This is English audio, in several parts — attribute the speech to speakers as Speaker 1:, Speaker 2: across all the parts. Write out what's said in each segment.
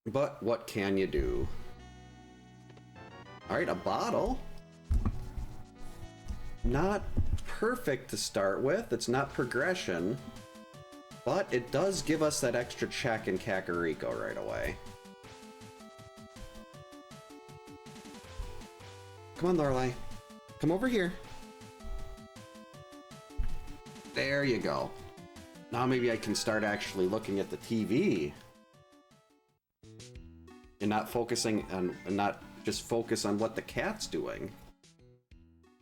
Speaker 1: But what can you do? Alright, a bottle. Not perfect to start with. It's not progression. But it does give us that extra check in Kakariko right away. Come on, Lorelei. Come over here. There you go. Now maybe I can start actually looking at the TV. And not focusing on, and not just focus on what the cat's doing.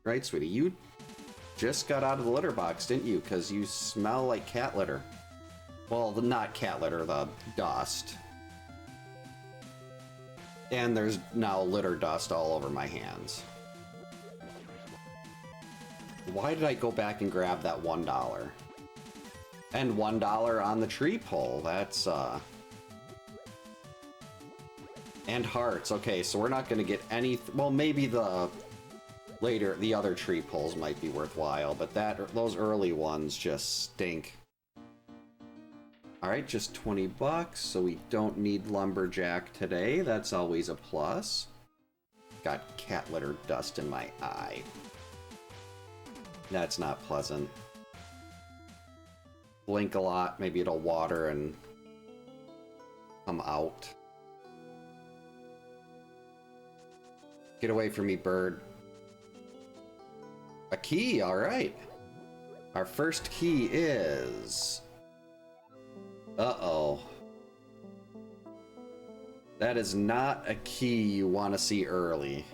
Speaker 1: Right, sweetie? You just got out of the litter box, didn't you? Because you smell like cat litter. Well, not cat litter, the dust. And there's now litter dust all over my hands. Why did I go back and grab that $1? And $1 on the tree pole, that's, And hearts, okay, so we're not gonna get any, well, maybe the other tree poles might be worthwhile, but those early ones just stink. Alright, just 20 bucks, so we don't need lumberjack today, that's always a plus. Got cat litter dust in my eye. That's not pleasant. Blink a lot, maybe it'll water and come out. Get away from me, bird. A key, alright. Our first key is... Uh-oh. That is not a key you want to see early.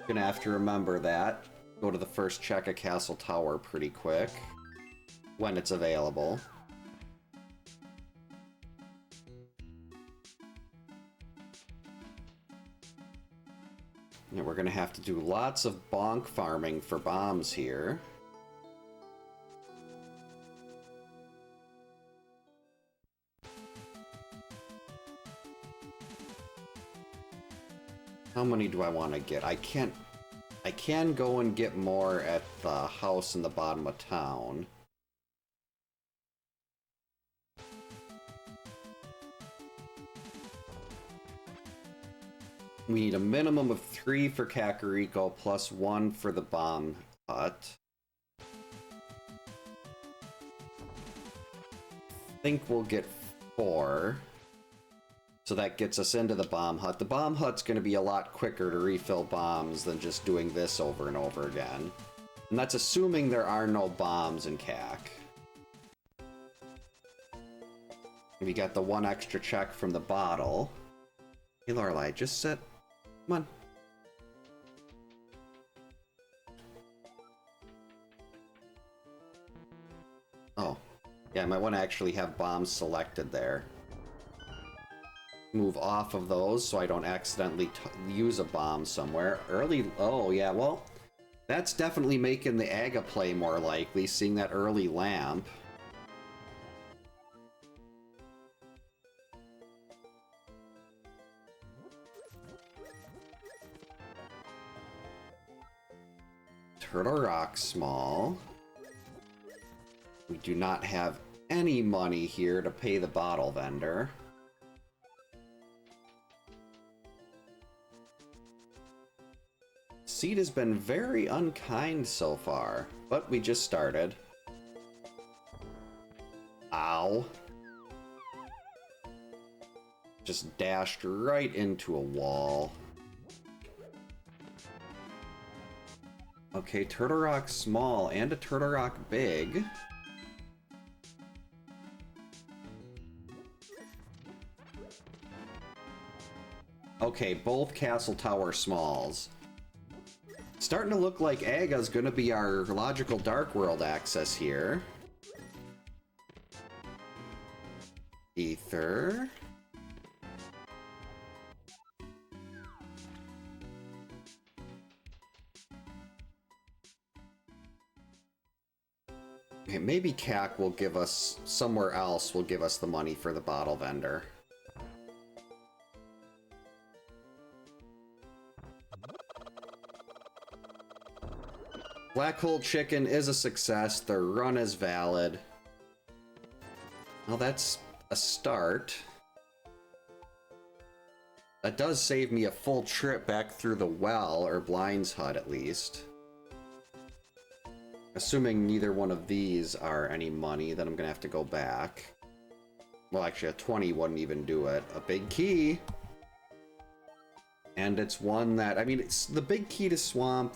Speaker 1: Gonna have to remember that. Go to the first check of Castle Tower pretty quick. When it's available. And we're gonna have to do lots of bonk farming for bombs here. How many do I want to get? I can go and get more at the house in the bottom of town. We need a minimum of 3 for Kakariko, plus 1 for the bomb hut. I think we'll get 4. So that gets us into the bomb hut. The bomb hut's going to be a lot quicker to refill bombs than just doing this over and over again. And that's assuming there are no bombs in CAC. We got the 1 extra check from the bottle. Hey, Lorelei, just sit. Come on. Oh. Yeah, I might want to actually have bombs selected there. Move off of those so I don't accidentally use a bomb somewhere. Early... Oh, yeah, well... That's definitely making the Aga play more likely, seeing that early lamp. Turtle Rock small. We do not have any money here to pay the bottle vendor. Seed has been very unkind so far, but we just started. Ow. Just dashed right into a wall. Okay, Turtle Rock small and a Turtle Rock big. Okay, both Castle Tower smalls. Starting to look like Aga's gonna be our logical Dark World access here. Ether. Okay, maybe CAC will give us, somewhere else will give us the money for the bottle vendor. Black Hole Chicken is a success. The run is valid. Well, that's a start. That does save me a full trip back through the well, or Blind's Hut at least. Assuming neither one of these are any money, then I'm gonna have to go back. Well, actually, a 20 wouldn't even do it. A big key! And it's one that, I mean, it's the big key to Swamp.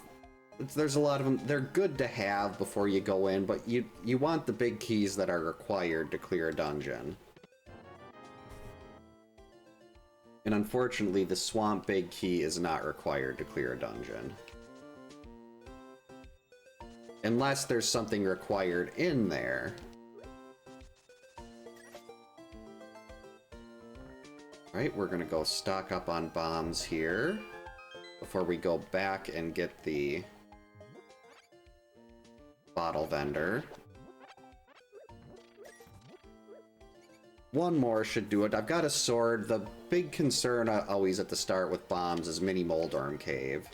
Speaker 1: There's a lot of them. They're good to have before you go in, but you want the big keys that are required to clear a dungeon. And unfortunately, the Swamp Big Key is not required to clear a dungeon. Unless there's something required in there. Right, we're gonna go stock up on bombs here before we go back and get the bottle vendor. One more should do it. I've got a sword. The big concern always at the start with bombs is Mini Moldorm Cave.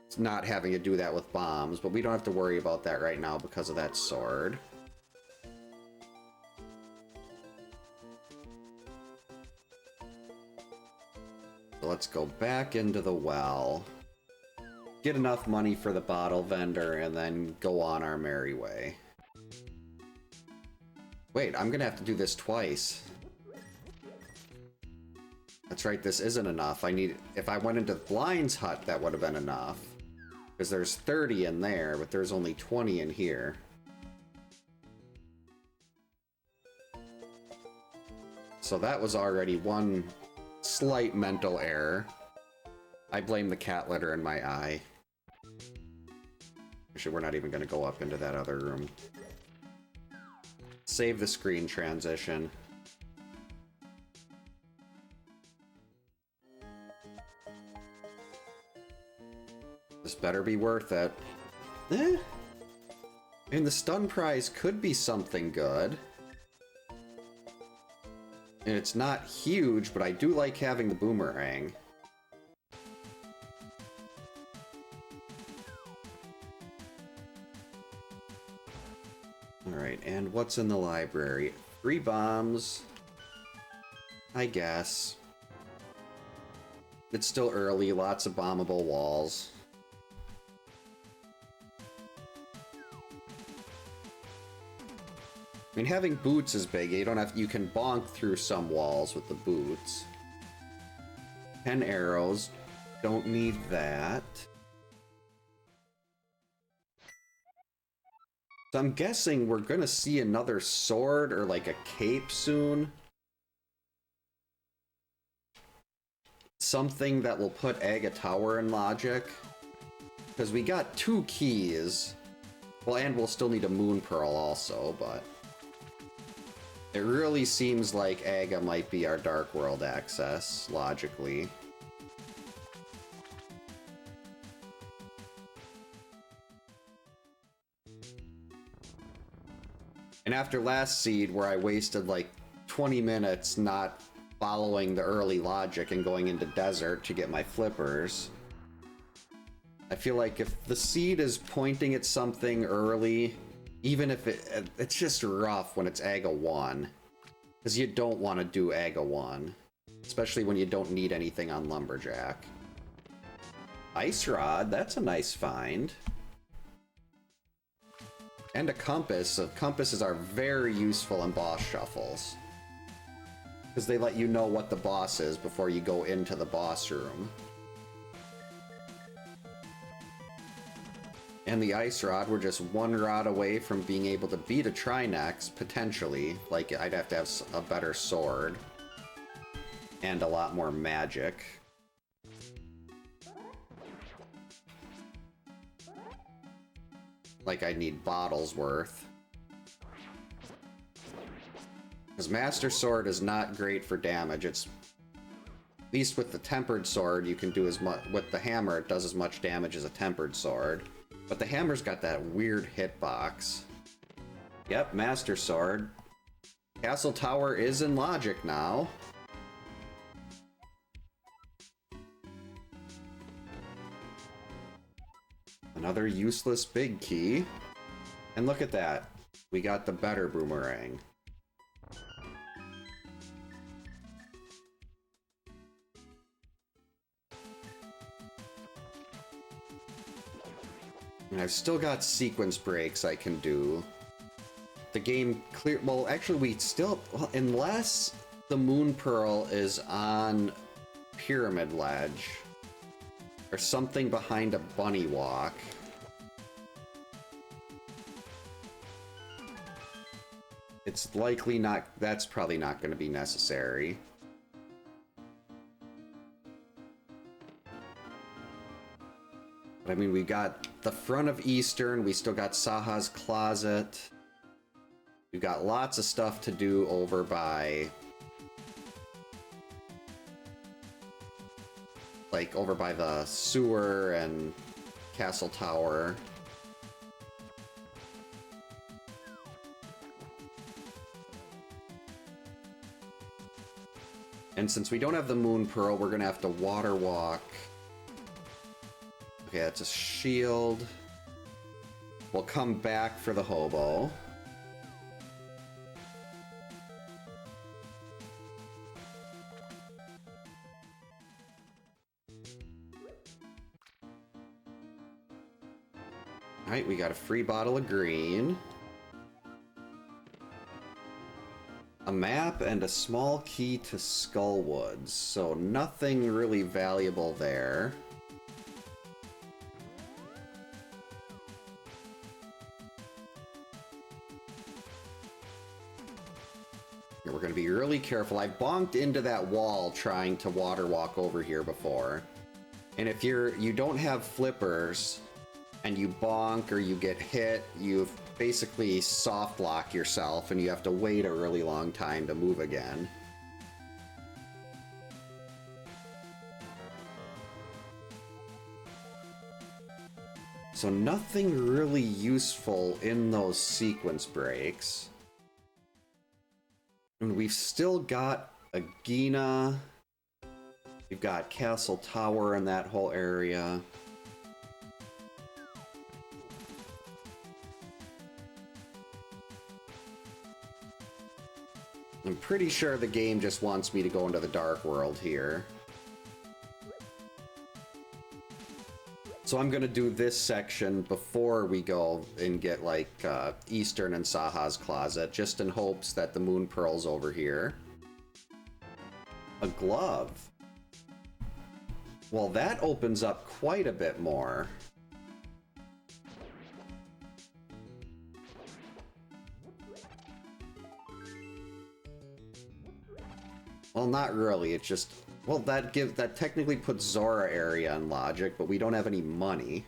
Speaker 1: It's not having to do that with bombs, but we don't have to worry about that right now because of that sword. So let's go back into the well. Get enough money for the bottle vendor, and then go on our merry way. Wait, I'm gonna have to do this twice. That's right, this isn't enough. If I went into Blind's Hut, that would have been enough. Because there's 30 in there, but there's only 20 in here. So that was already one slight mental error. I blame the cat litter in my eye. Actually, we're not even going to go up into that other room. Save the screen transition. This better be worth it. I mean, the stun prize could be something good. And it's not huge, but I do like having the boomerang. Alright, and what's in the library? 3 bombs. I guess. It's still early, lots of bombable walls. I mean, having boots is big. You can bonk through some walls with the boots. 10 arrows. Don't need that. So I'm guessing we're gonna see another sword or like a cape soon. Something that will put Aga Tower in logic. Because we got 2 keys. Well, and we'll still need a Moon Pearl also, but... it really seems like Aga might be our Dark World access, logically. And after last seed, where I wasted like 20 minutes not following the early logic and going into desert to get my flippers, I feel like if the seed is pointing at something early, even if it's just rough when it's Aga 1. Because you don't want to do Aga 1. Especially when you don't need anything on Lumberjack. Ice Rod, that's a nice find. And a compass. Compasses are very useful in boss shuffles. Because they let you know what the boss is before you go into the boss room. And the Ice Rod, we're just 1 rod away from being able to beat a Trinex, potentially. Like, I'd have to have a better sword. And a lot more magic. Like, I need bottles worth. Because Master Sword is not great for damage. It's... at least with the Tempered Sword, you can do as much... with the hammer, it does as much damage as a Tempered Sword. But the hammer's got that weird hitbox. Yep, Master Sword. Castle Tower is in logic now. Another useless big key. And look at that. We got the better boomerang. And I've still got sequence breaks I can do. The game clear... Well, actually, we still... Well, unless the Moon Pearl is on Pyramid Ledge, or something behind a bunny walk. It's likely not... That's probably not going to be necessary. But I mean, we got the front of Eastern, we still got Saha's Closet. We've got lots of stuff to do over by... Like, over by the sewer and Castle Tower. And since we don't have the Moon Pearl, we're gonna have to water walk. Okay, that's a shield. We'll come back for the hobo. Alright, we got a free bottle of green. A map and a small key to Skullwoods, so nothing really valuable there. We're going to be really careful. I bonked into that wall trying to water walk over here before. And if you don't have flippers and you bonk or you get hit, you basically soft lock yourself and you have to wait a really long time to move again. So nothing really useful in those sequence breaks. And we've still got Agena. We've got Castle Tower in that whole area. I'm pretty sure the game just wants me to go into the Dark World here. So I'm gonna do this section before we go and get, like, Eastern and Saha's Closet, just in hopes that the Moon Pearl's over here. A glove. Well, that opens up quite a bit more. Well, not really, it's just... Well, that technically puts Zora area in logic, but we don't have any money.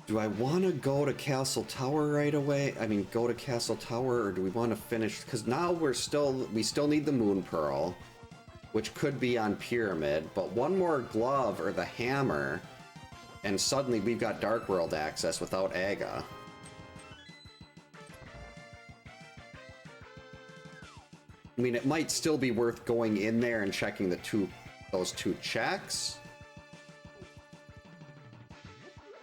Speaker 1: Do I want to go to Castle Tower right away? I mean, go to Castle Tower, or do we want to finish? Because now we still need the Moon Pearl, which could be on Pyramid, but one more glove or the hammer, and suddenly we've got Dark World access without Aga. I mean, it might still be worth going in there and checking those two checks.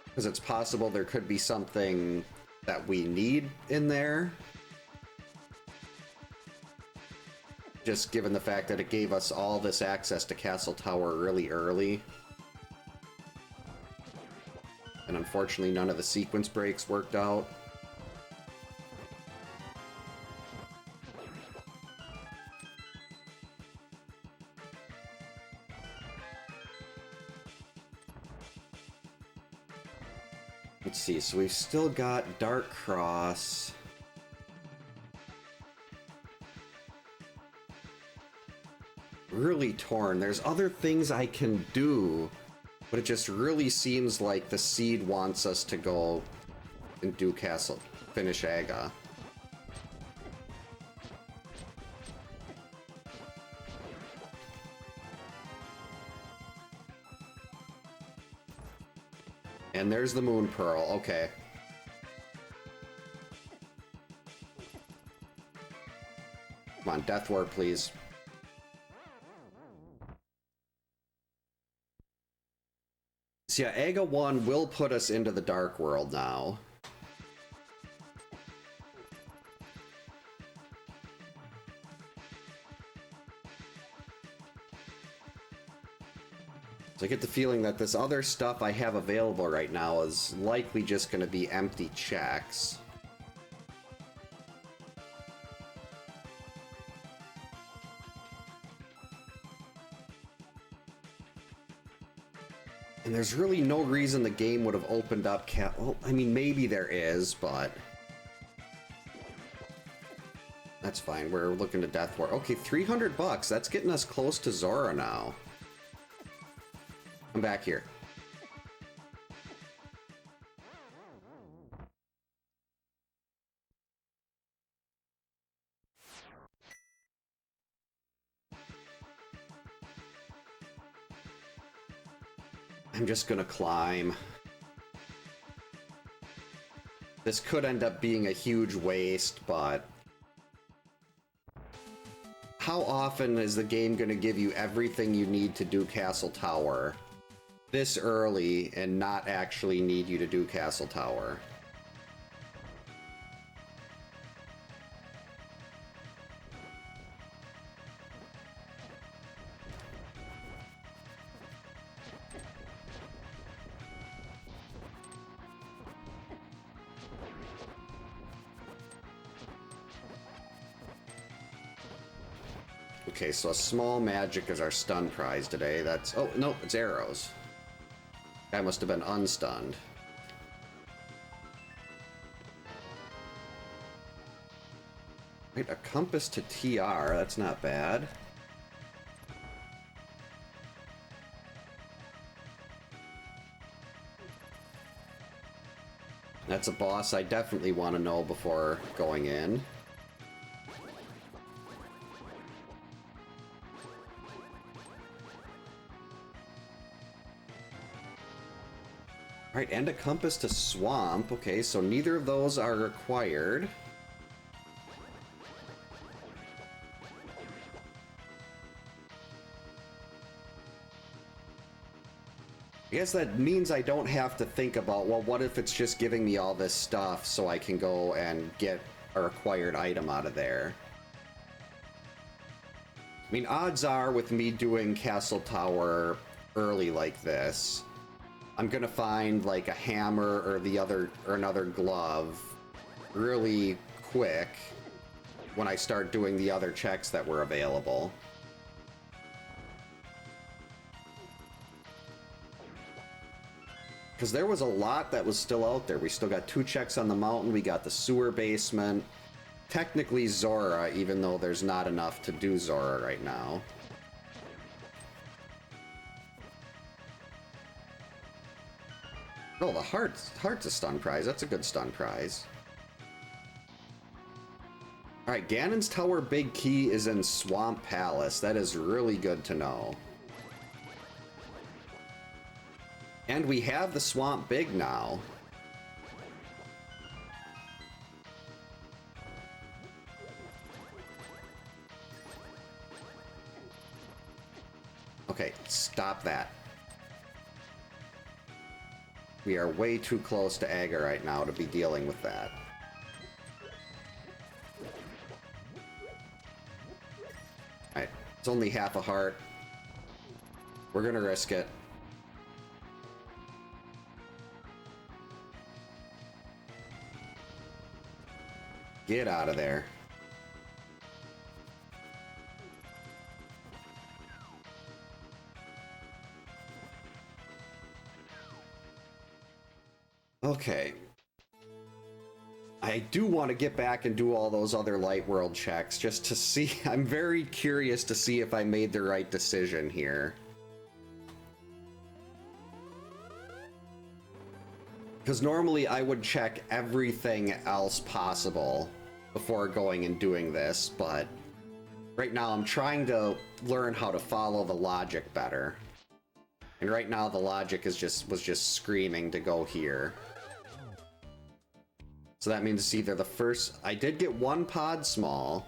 Speaker 1: Because it's possible there could be something that we need in there. Just given the fact that it gave us all this access to Castle Tower really early. And unfortunately none of the sequence breaks worked out. Let's see, so we've still got Dark Cross. Really torn. There's other things I can do, but it just really seems like the seed wants us to go and do finish Aga. And there's the Moon Pearl. Okay. Come on, Death Ward, please. So yeah, Aga 1 will put us into the Dark World now. So I get the feeling that this other stuff I have available right now is likely just going to be empty checks. And there's really no reason the game would have opened up well, I mean, maybe there is, but... That's fine, we're looking to Death Ward. Okay, 300 bucks, that's getting us close to Zora now. Come back here. I'm just gonna climb. This could end up being a huge waste, but... How often is the game gonna give you everything you need to do Castle Tower this early and not actually need you to do Castle Tower? Okay, so a small magic is our stun prize today. That's... Oh, no, it's arrows. Guy must have been unstunned. Right, a compass to TR. That's not bad. That's a boss I definitely want to know before going in. Alright, and a compass to Swamp. Okay, so neither of those are required. I guess that means I don't have to think about, well, what if it's just giving me all this stuff so I can go and get a required item out of there? I mean, odds are with me doing Castle Tower early like this, I'm gonna find like a hammer or another glove really quick when I start doing the other checks that were available. Because there was a lot that was still out there. We still got 2 checks on the mountain, we got the sewer basement, technically Zora, even though there's not enough to do Zora right now. Oh, the heart's a stun prize. That's a good stun prize. Alright, Ganon's Tower Big Key is in Swamp Palace. That is really good to know. And we have the Swamp Big now. Okay, stop that. We are way too close to Aga right now to be dealing with that. Alright, it's only half a heart. We're gonna risk it. Get out of there. Okay. I do want to get back and do all those other Light World checks just to see. I'm very curious to see if I made the right decision here. Because normally I would check everything else possible before going and doing this, but right now I'm trying to learn how to follow the logic better. And right now the logic is was just screaming to go here. So that means it's either the first... I did get one pod small.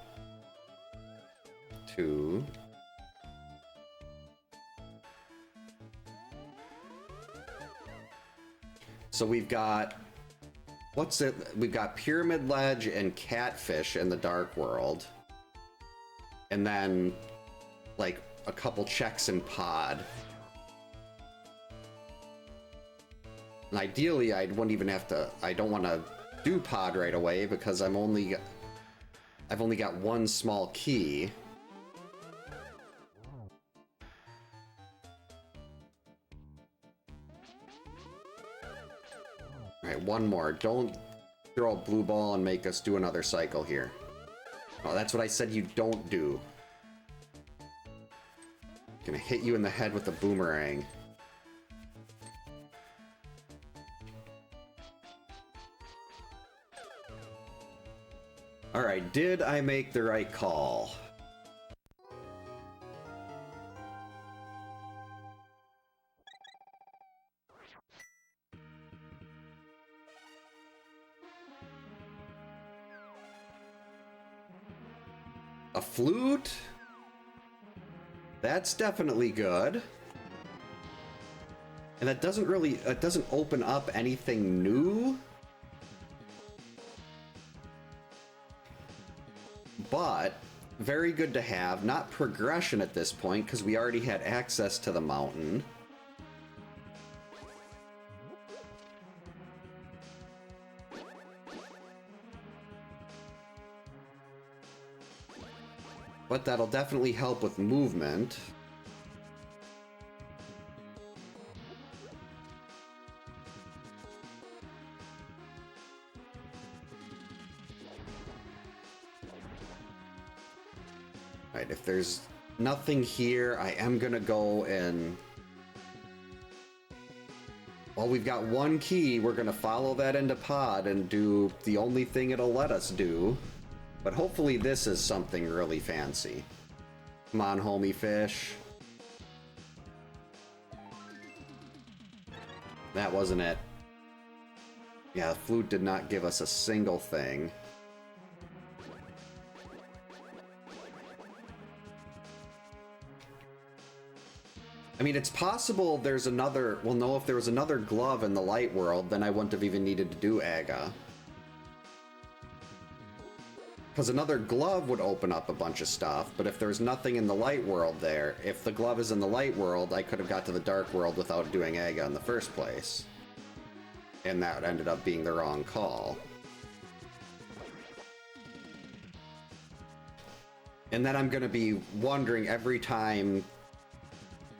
Speaker 1: 2. So we've got... What's it? We've got Pyramid Ledge and Catfish in the Dark World. And then, like, a couple checks in Pod. And ideally, I wouldn't even have to... I don't want to do Pod right away because I've only got one small key. Alright, one more. Don't throw a blue ball and make us do another cycle here. Oh, that's what I said you don't do. Gonna hit you in the head with a boomerang. Alright, did I make the right call? A flute? That's definitely good. And that doesn't really, it doesn't open up anything new. But very good to have. Not progression at this point because we already had access to the mountain. But that'll definitely help with movement. Right, if there's nothing here, I am gonna go and... Well, we've got one key, we're gonna follow that into Pod and do the only thing it'll let us do. But hopefully this is something really fancy. Come on, homie fish. That wasn't it. Yeah, the flute did not give us a single thing. I mean, it's possible there's another... Well, no, if there was another glove in the light world, then I wouldn't have even needed to do Aga. Because another glove would open up a bunch of stuff, but if there's nothing in the light world there, if the glove is in the light world, I could have got to the dark world without doing Aga in the first place. And that ended up being the wrong call. And then I'm going to be wondering every time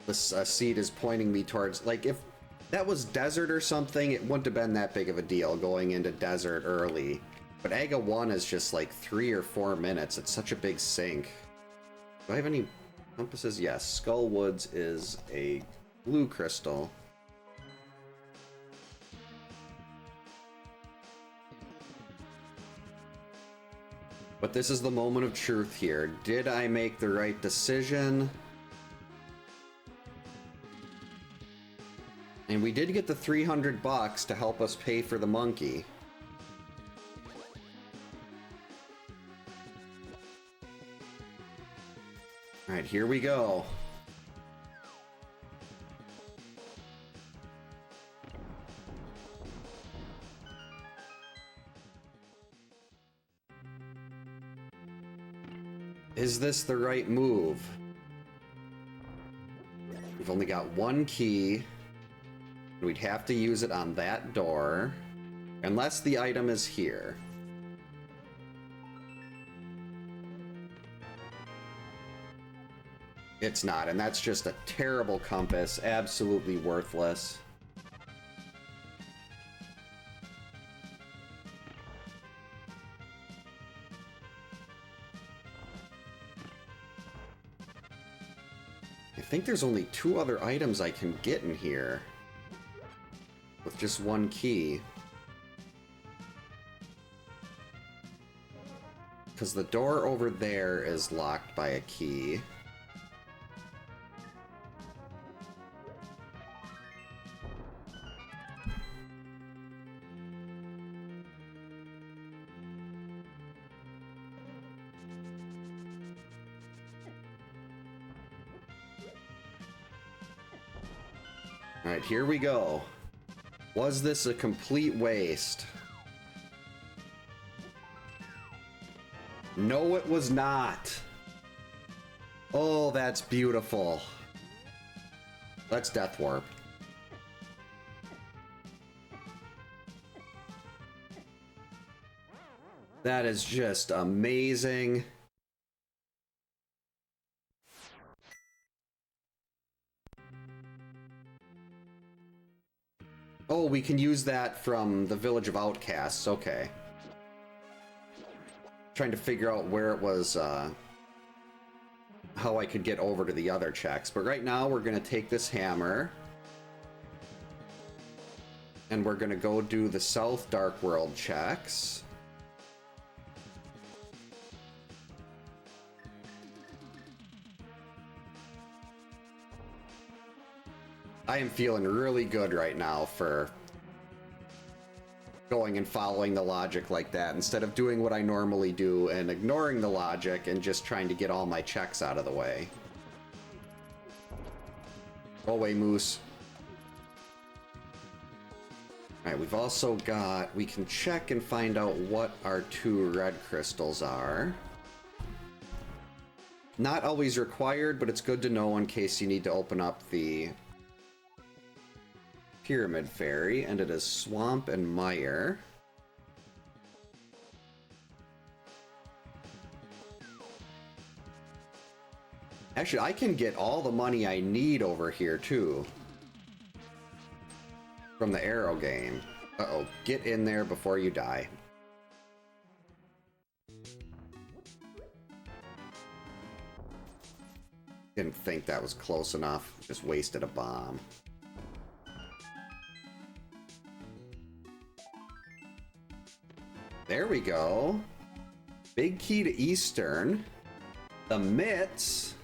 Speaker 1: the seed is pointing me towards... Like, if that was desert or something, it wouldn't have been that big of a deal going into desert early. But Aga 1 is just like 3 or 4 minutes. It's such a big sink. Do I have any compasses? Yes. Skull Woods is a blue crystal. But this is the moment of truth here. Did I make the right decision? And we did get the $300 to help us pay for the monkey. Alright, here we go. Is this the right move? We've only got one key. We'd have to use it on that door. Unless the item is here. It's not, and that's just a terrible compass. Absolutely worthless. I think there's only 2 other items I can get in here. With just one key. Because the door over there is locked by a key. Alright, here we go. Was this a complete waste? No, it was not. Oh, that's beautiful. Let's Death Warp. That is just amazing. Oh, we can use that from the Village of Outcasts. Okay. Trying to figure out where it was, how I could get over to the other checks. But right now, we're going to take this hammer. And we're going to go do the South Dark World checks. I am feeling really good right now for going and following the logic like that instead of doing what I normally do and ignoring the logic and just trying to get all my checks out of the way. Go away, Moose. Alright, we've also got... We can check and find out what our 2 red crystals are. Not always required, but it's good to know in case you need to open up the Pyramid Fairy, and it is Swamp and Mire. Actually, I can get all the money I need over here, too. From the arrow game. Uh-oh, get in there before you die. Didn't think that was close enough. Just wasted a bomb. There we go. Big key to Eastern. The mitts.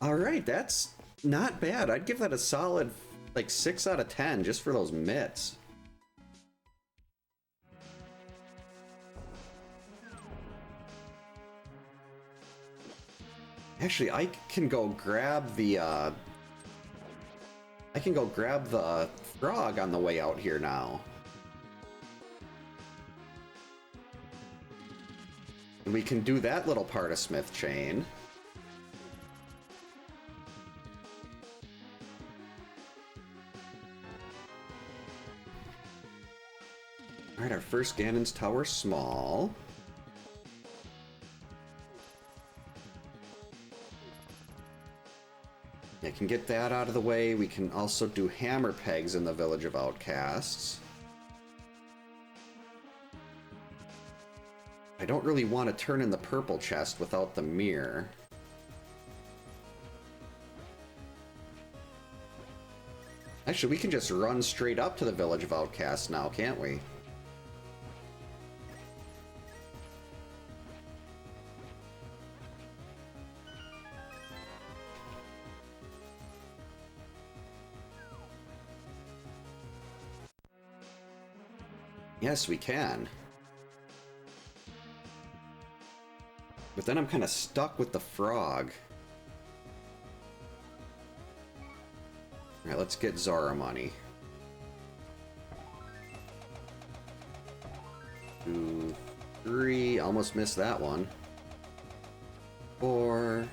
Speaker 1: Alright, that's not bad. I'd give that a solid, like, 6 out of 10 just for those mitts. Actually, I can go grab the, I can go grab the frog on the way out here now. And we can do that little part of Smith Chain. Alright, our first Ganon's Tower small. I can get that out of the way. We can also do hammer pegs in the Village of Outcasts. I don't really want to turn in the purple chest without the mirror. Actually, we can just run straight up to the Village of Outcasts now, can't we? Yes, we can. But then I'm kind of stuck with the frog. Alright, let's get Zora money. 2, 3, almost missed that one. 4.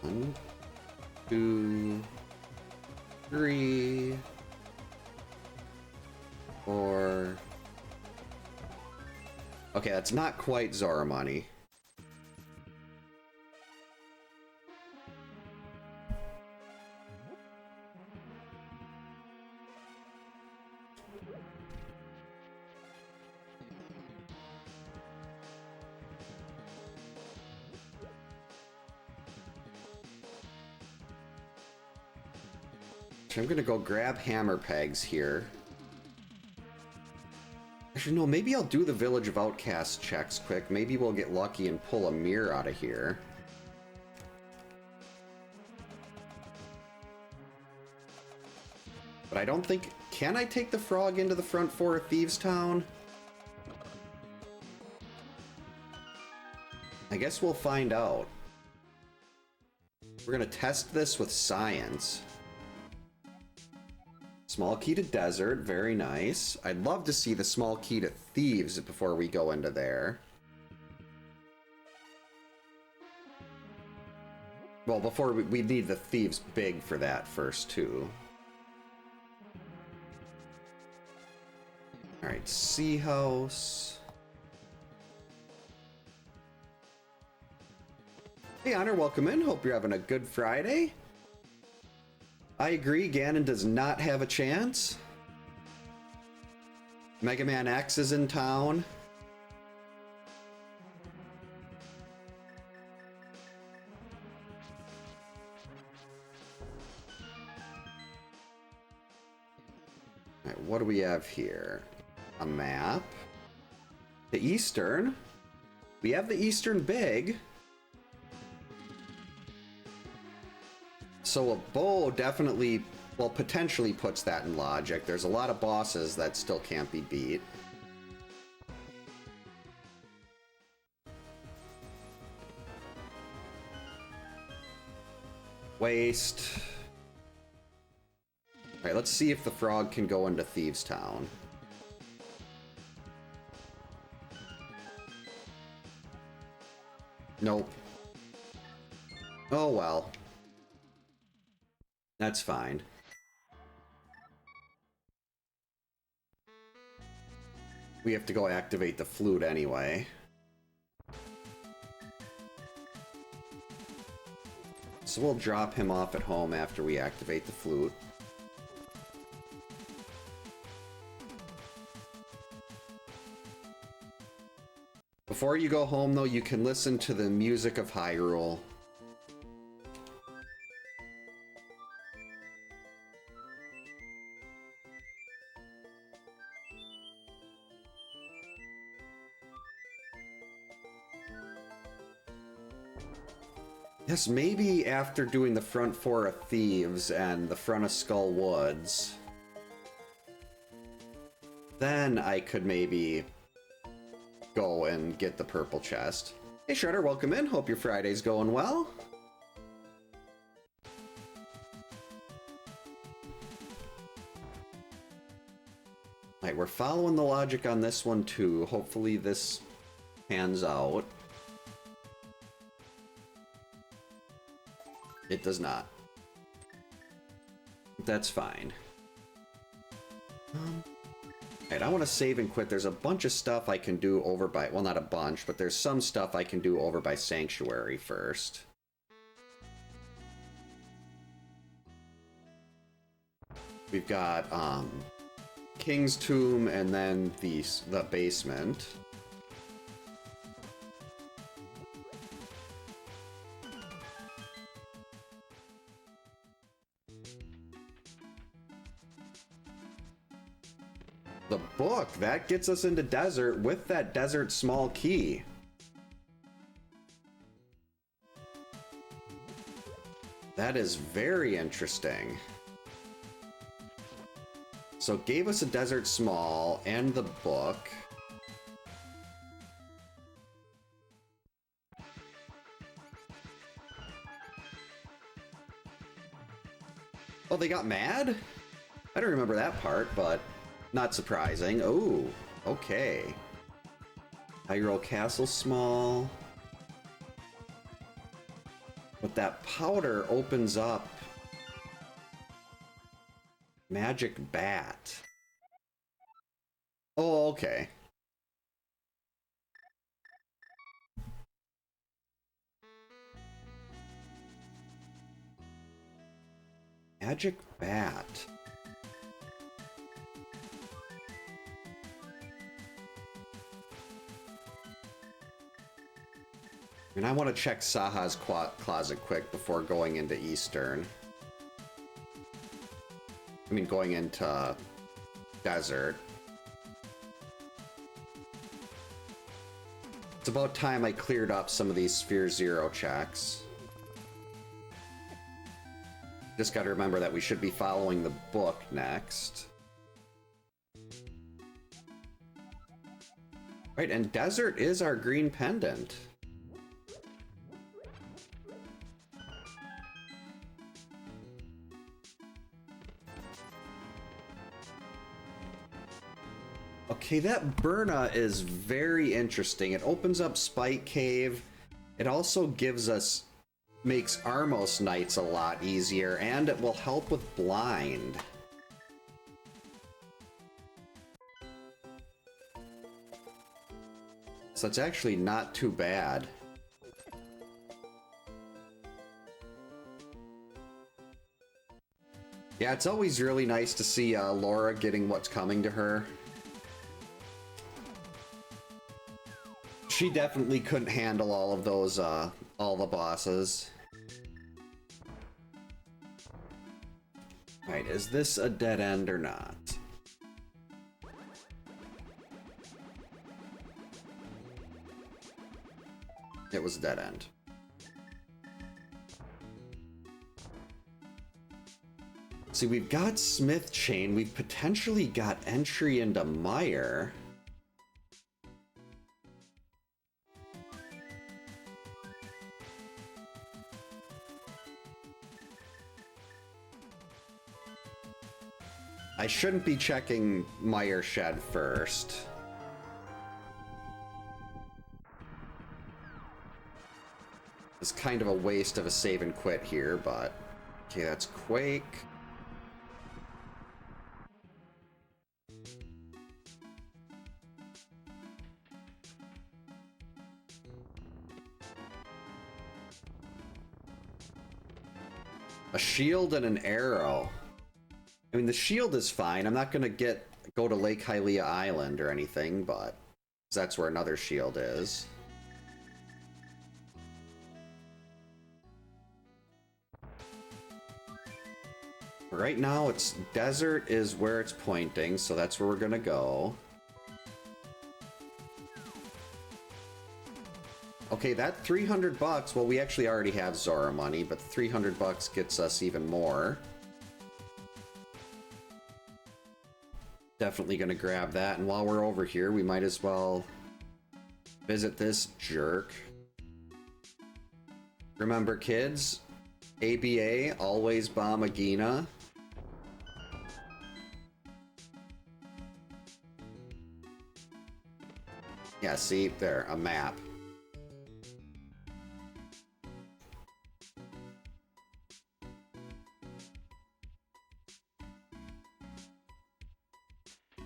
Speaker 1: One, 2, 3, 4. Okay, that's not quite Zora money. I'm gonna go grab hammer pegs here. Actually, no, maybe I'll do the Village of Outcasts checks quick. Maybe we'll get lucky and pull a mirror out of here. But I don't think... Can I take the frog into the front 4 of Thieves Town? I guess we'll find out. We're gonna test this with science. Small key to desert, very nice. I'd love to see the small key to thieves before we go into there. Well, before we need the thieves big for that first, too. Alright, Sea House. Hey, Honor, welcome in. Hope you're having a good Friday. I agree, Ganon does not have a chance. Mega Man X is in town. Alright, what do we have here? A map. The Eastern. We have the Eastern big. So a bow definitely, well, potentially puts that in logic. There's a lot of bosses that still can't be beat. Waste. Alright, let's see if the frog can go into Thieves Town. Nope. Oh well. That's fine. We have to go activate the flute anyway. So we'll drop him off at home after we activate the flute. Before you go home, though, you can listen to the music of Hyrule. Yes, maybe after doing the front four of Thieves and the front of Skull Woods, then I could maybe go and get the purple chest. Hey Shredder, welcome in. Hope your Friday's going well. Alright, we're following the logic on this one too. Hopefully this pans out. It does not. That's fine. Alright, I want to save and quit. There's a bunch of stuff I can do over by... Well, not a bunch, but there's some stuff I can do over by Sanctuary first. We've got, King's Tomb and then the basement. The book, that gets us into desert with that desert small key. That is very interesting. So it gave us a desert small and the book. Oh, they got mad? I don't remember that part, but not surprising. Oh, okay. Hyrule Castle small. But that powder opens up Magic Bat. Oh, okay. Magic Bat. And I want to check Saha's closet quick before going into Eastern. I mean, going into Desert. It's about time I cleared up some of these Sphere Zero checks. Just gotta remember that we should be following the book next. Right, and Desert is our green pendant. Okay, that Burna is very interesting. It opens up Spike Cave. It also gives us, makes Armos Knights a lot easier, and it will help with Blind. So it's actually not too bad. Yeah, it's always really nice to see Laura getting what's coming to her. She definitely couldn't handle all of those, all the bosses. Alright, is this a dead end or not? It was a dead end. See, we've got Smith Chain. We've potentially got entry into Mire. I shouldn't be checking Mire Shed first. It's kind of a waste of a save and quit here, but... Okay, that's Quake. A shield and an arrow. I mean, the shield is fine. I'm not gonna go to Lake Hylia Island or anything, but that's where another shield is. Right now, it's desert is where it's pointing, so that's where we're gonna go. Okay, that 300 bucks, well, we actually already have Zora money, but 300 bucks gets us even more. Definitely gonna grab that, and while we're over here, we might as well visit this jerk. Remember, kids, ABA, always bomb Agina. Yeah, see, there, a map.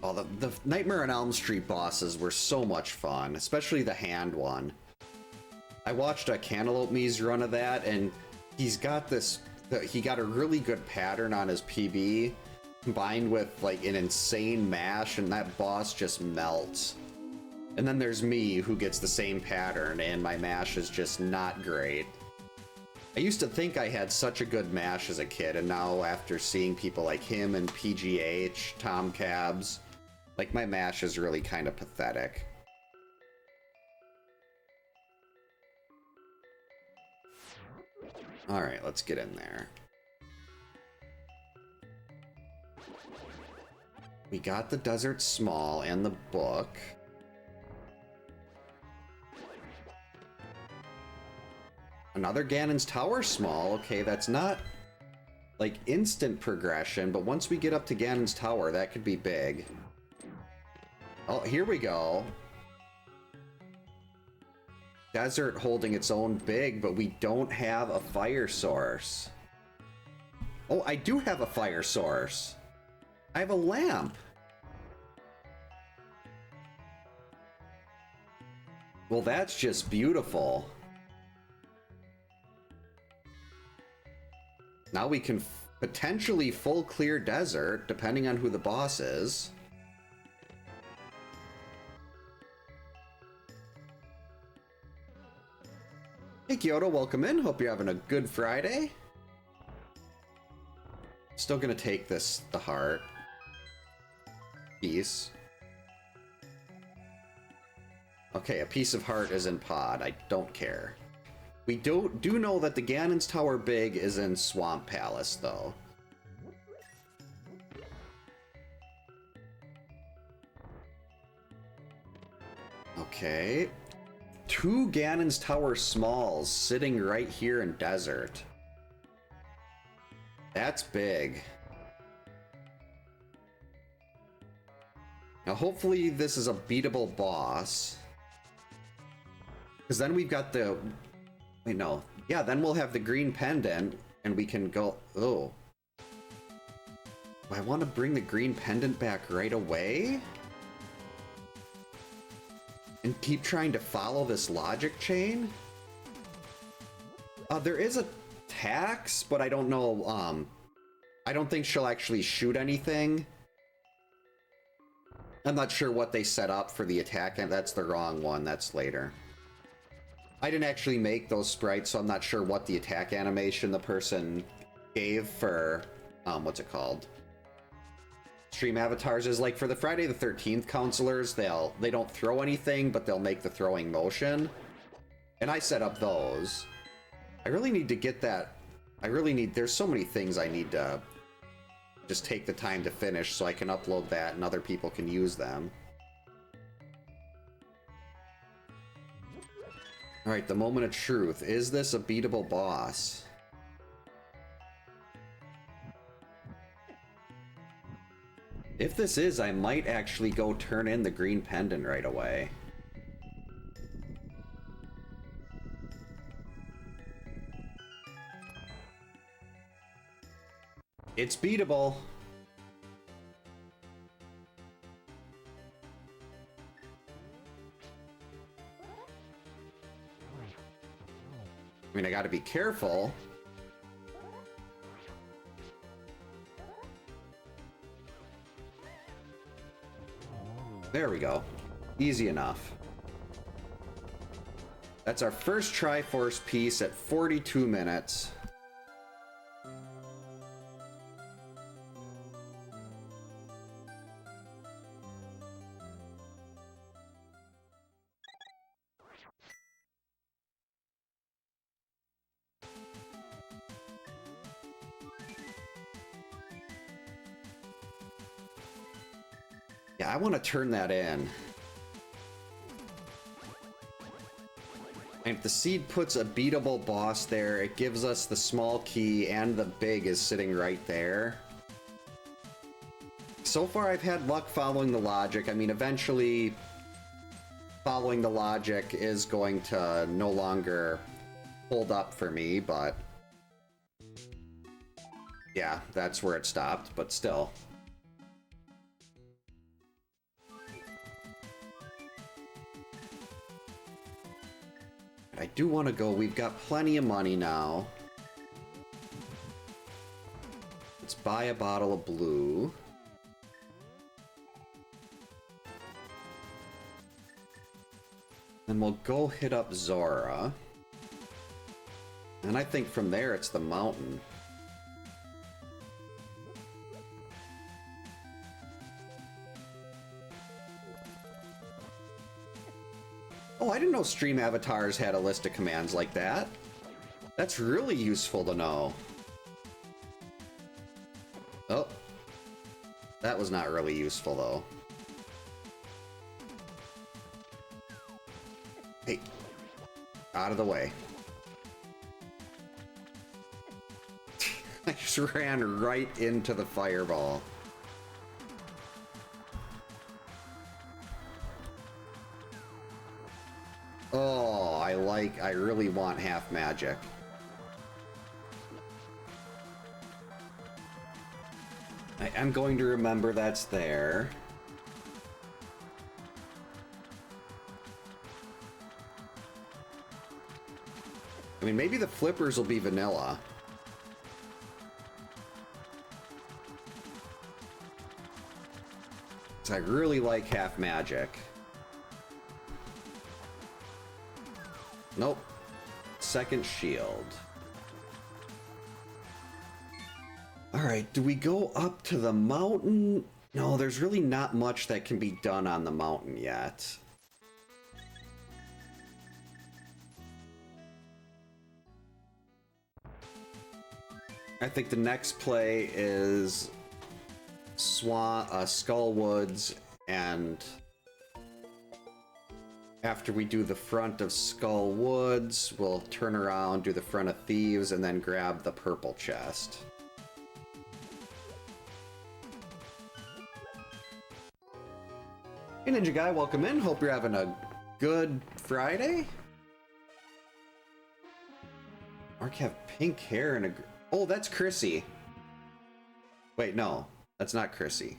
Speaker 1: Oh, the Nightmare on Elm Street bosses were so much fun, especially the hand one. I watched a Cantaloupe Me's run of that, and he's got this, he got a really good pattern on his PB, combined with like an insane mash, and that boss just melts. And then there's me, who gets the same pattern, and my mash is just not great. I used to think I had such a good mash as a kid, and now after seeing people like him and PGH, Tom Cabs, like, my mash is really kind of pathetic. Alright, let's get in there. We got the Desert Small and the book. Another Ganon's Tower Small. Okay, that's not, like, instant progression, but once we get up to Ganon's Tower, that could be big. Oh, here we go. Desert holding its own big, but we don't have a fire source. Oh, I do have a fire source. I have a lamp. Well, that's just beautiful. Now we can potentially full clear desert, depending on who the boss is. Hey Kyoto, welcome in. Hope you're having a good Friday. Still gonna take this, the heart. Piece. Okay, a piece of heart is in pod. I don't care. We do know that the Ganon's Tower Big is in Swamp Palace, though. Okay. 2 Ganon's Tower Smalls sitting right here in Desert. That's big. Now, hopefully this is a beatable boss. Because then we've got the... Wait, no. Yeah, then we'll have the green pendant, and we can go... Oh. I want to bring the green pendant back right away? And keep trying to follow this logic chain? There is a tax, but I don't know, I don't think she'll actually shoot anything. I'm not sure what they set up for the attack, and that's the wrong one. That's later. I didn't actually make those sprites, so I'm not sure what the attack animation the person gave for, what's it called? Stream avatars is. Like, for the Friday the 13th counselors, they don't throw anything, but they'll make the throwing motion. And I set up those. I really need to get that. There's so many things I need to just take the time to finish so I can upload that and other people can use them. Alright, the moment of truth. Is this a beatable boss? If this is, I might actually go turn in the green pendant right away. It's beatable. I mean, I gotta be careful. There we go. Easy enough. That's our first Triforce piece at 42 minutes. Yeah, I want to turn that in. And if the seed puts a beatable boss there, it gives us the small key, and the big is sitting right there. So far, I've had luck following the logic. I mean, eventually, following the logic is going to no longer hold up for me, but... yeah, that's where it stopped, but still. I do want to go. We've got plenty of money now. Let's buy a bottle of blue. Then we'll go hit up Zora. And I think from there it's the mountain. Oh, I didn't know stream avatars had a list of commands like that. That's really useful to know. Oh. That was not really useful, though. Hey. Out of the way. I just ran right into the fireball. Oh, I really want half magic. I'm going to remember that's there. I mean, maybe the flippers will be vanilla. I really like half magic. Nope. Second shield. Alright, do we go up to the mountain? No, there's really not much that can be done on the mountain yet. I think the next play is Skull Woods, and after we do the front of Skull Woods, we'll turn around, do the front of Thieves, and then grab the purple chest. Hey Ninja Guy, welcome in. Hope you're having a good Friday. Mark have pink hair and a... Oh, that's Chrissy. Wait, no. That's not Chrissy.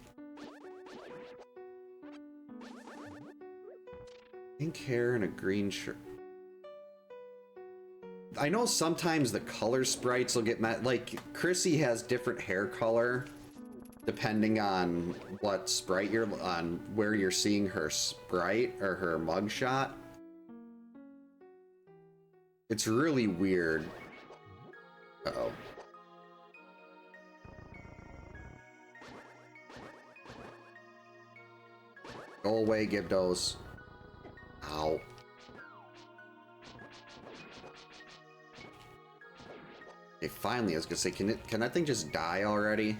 Speaker 1: Pink hair and a green shirt. I know sometimes the color sprites will get met. Like, Chrissy has different hair color depending on what sprite you're on, where you're seeing her sprite or her mugshot. It's really weird. Uh-oh. Go away, Gibdos. Ow. Okay, finally, I was gonna say, can that thing just die already?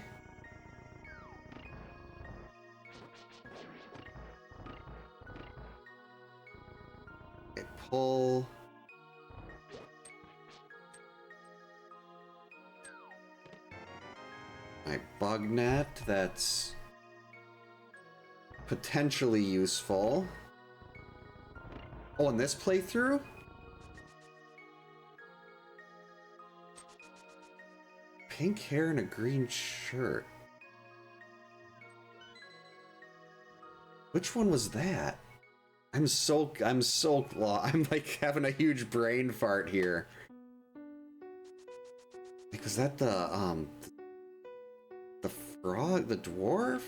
Speaker 1: Okay, pull. My bug net, that's potentially useful. Oh, in this playthrough? Pink hair and a green shirt. Which one was that? I'm like having a huge brain fart here. Like, was that the frog, the dwarf?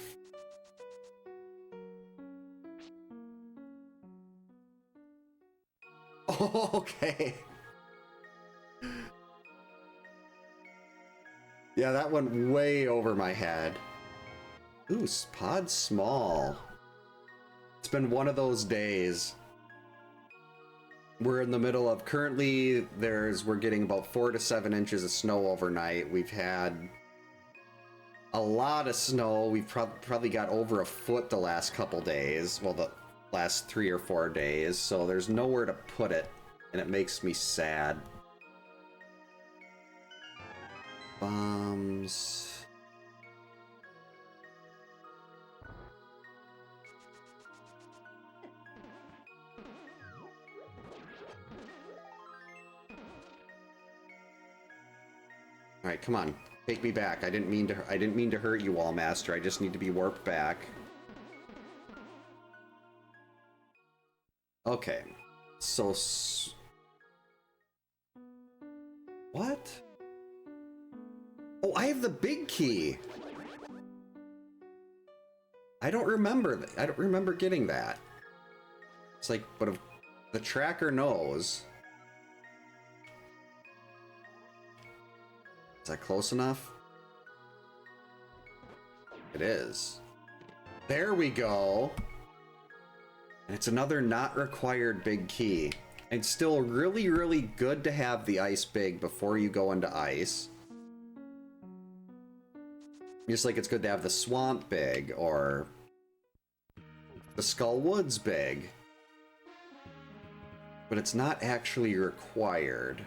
Speaker 1: Oh, okay. Yeah, that went way over my head. Ooh, pod small. It's been one of those days. We're in the middle of, currently we're getting about 4 to 7 inches of snow overnight. We've had a lot of snow. We've probably got over a foot the last couple days. Well, the last 3 or 4 days. So there's nowhere to put it, and it makes me sad. Bombs. All right, come on. Take me back. I didn't mean to hurt you all, Master. I just need to be warped back. Okay. So what? Oh, I have the big key. I don't remember that. I don't remember getting that. It's like, but if the tracker knows. Is that close enough? It is. There we go. And it's another not required big key. It's still really, really good to have the ice big before you go into ice. Just like it's good to have the swamp big or the Skull Woods big. But it's not actually required.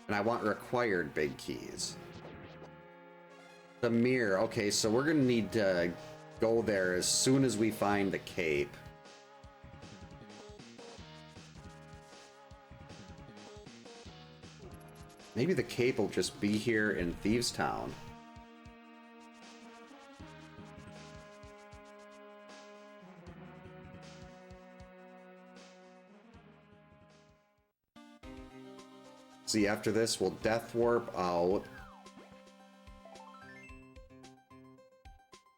Speaker 1: And I want required big keys. The mirror. Okay, so we're gonna need to go there as soon as we find the cape. Maybe the cape will just be here in Thieves Town. See, after this, we'll death warp out.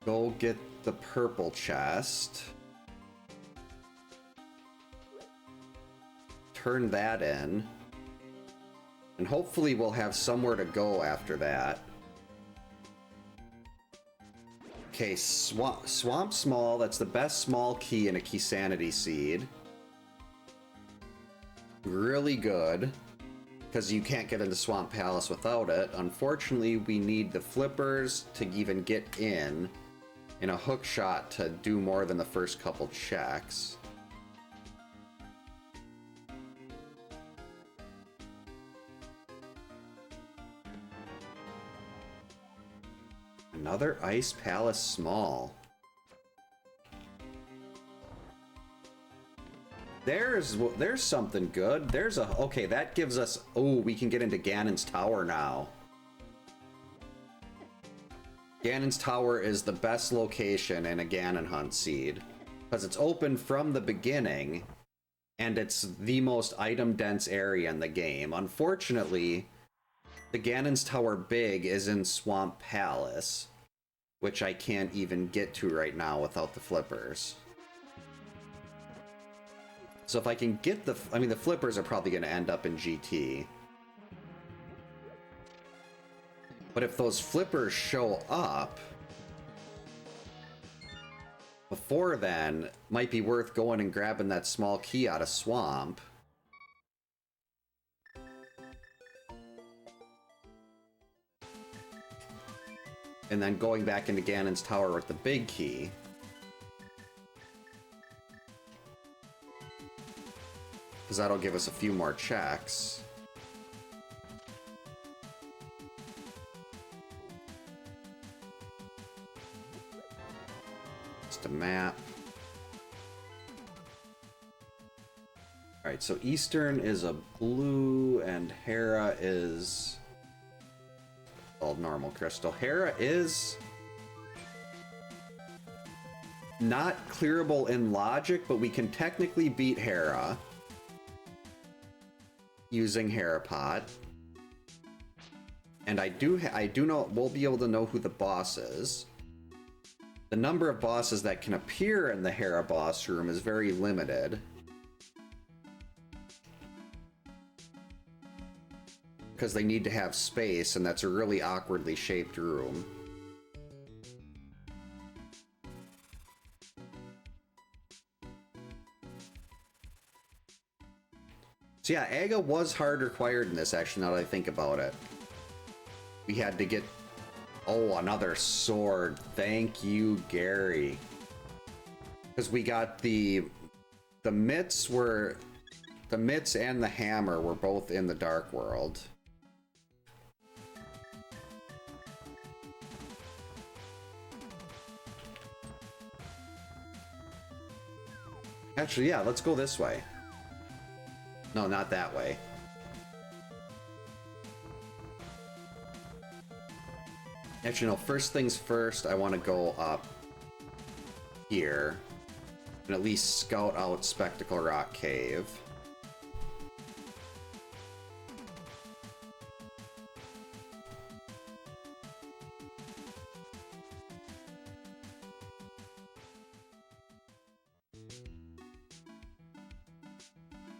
Speaker 1: Go get the purple chest. Turn that in. And hopefully we'll have somewhere to go after that. Okay, Swamp Small. That's the best small key in a Key Sanity Seed. Really good. Because you can't get into Swamp Palace without it. Unfortunately, we need the flippers to even get in, and a hook shot to do more than the first couple checks. Another Ice Palace Small. there's something good. There's a... Okay, that gives us... Oh, we can get into Ganon's Tower now. Ganon's Tower is the best location in a Ganon Hunt seed. Because it's open from the beginning, and it's the most item-dense area in the game. Unfortunately, the Ganon's Tower Big is in Swamp Palace, which I can't even get to right now without the flippers. So if I can get the... I mean, the flippers are probably going to end up in GT. But if those flippers show up before then, might be worth going and grabbing that small key out of Swamp. And then going back into Ganon's Tower with the big key. Because that'll give us a few more checks. Just a map. Alright, so Eastern is a blue, and Hera is all normal crystal. Hera is not clearable in logic, but we can technically beat Hera using Hera Pot. And I do know, we'll be able to know who the boss is. The number of bosses that can appear in the Hera boss room is very limited. Because they need to have space, and that's a really awkwardly shaped room. So yeah, Aga was hard required in this, actually, now that I think about it. We had to get... Oh, another sword. Thank you, Gary. Because we got the mitts were... The mitts and the hammer were both in the Dark World. Actually, yeah, let's go this way. No, not that way. Actually, no, first things first, I want to go up here and at least scout out Spectacle Rock Cave.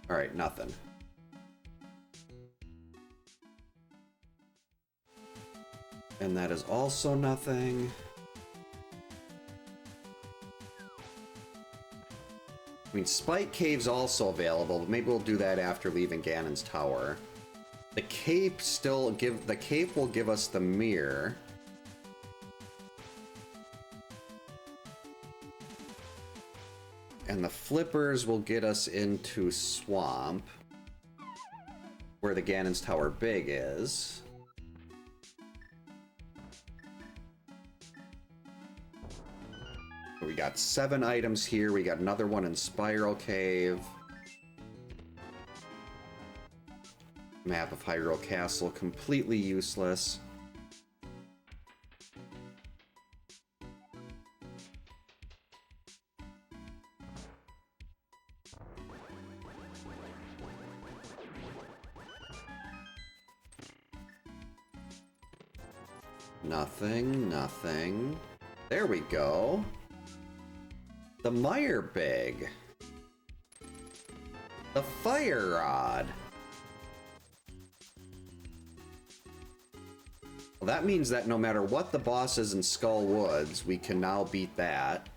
Speaker 1: Alright, nothing. And that is also nothing. I mean, Spike Cave's also available, but maybe we'll do that after leaving Ganon's Tower. The cape will give us the mirror. And the flippers will get us into Swamp, where the Ganon's Tower Big is. We got 7 items here. We got another one in Spiral Cave. Map of Hyrule Castle, completely useless. Nothing, nothing. There we go. The Mire Big. The Fire Rod. Well, that means that no matter what the boss is in Skull Woods, we can now beat that.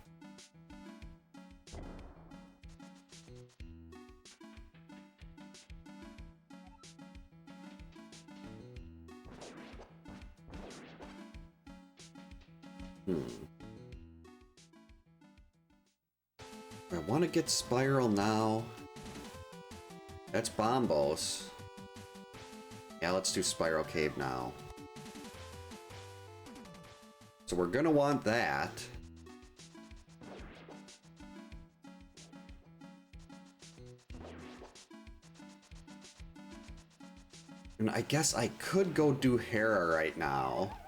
Speaker 1: I want to get Spiral now. That's Bombos. Yeah, let's do Spiral Cave now. So we're gonna want that. And I guess I could go do Hera right now.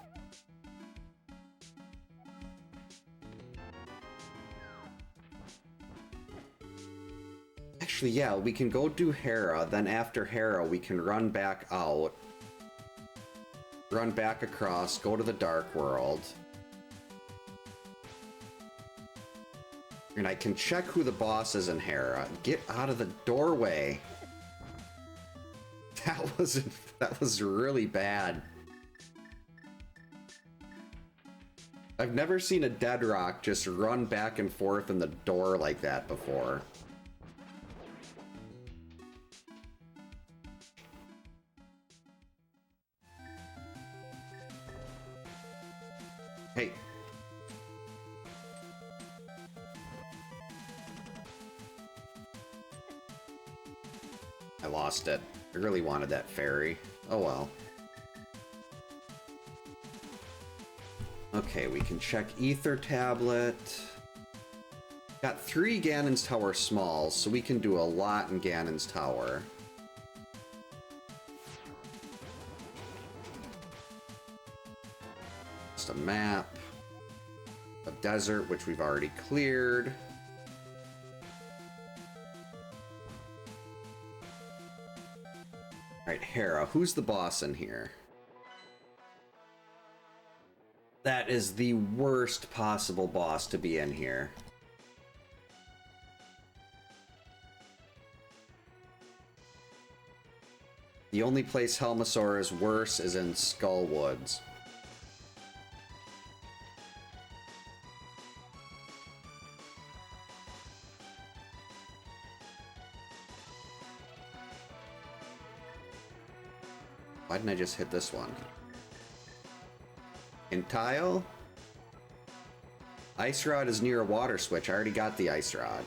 Speaker 1: Actually, yeah, we can go do Hera, then after Hera we can run back out. Run back across, go to the Dark World. And I can check who the boss is in Hera. Get out of the doorway! That was really bad. I've never seen a Dead Rock just run back and forth in the door like that before. Hey. I lost it. I really wanted that fairy. Oh well. Okay, we can check Ether Tablet. Got 3 Ganon's Tower Smalls, so we can do a lot in Ganon's Tower. Just a map. A desert, which we've already cleared. Alright, Hera, who's the boss in here? That is the worst possible boss to be in here. The only place Helmasaur is worse is in Skull Woods. Why didn't I just hit this one? In Tile? Ice Rod is near a water switch. I already got the Ice Rod.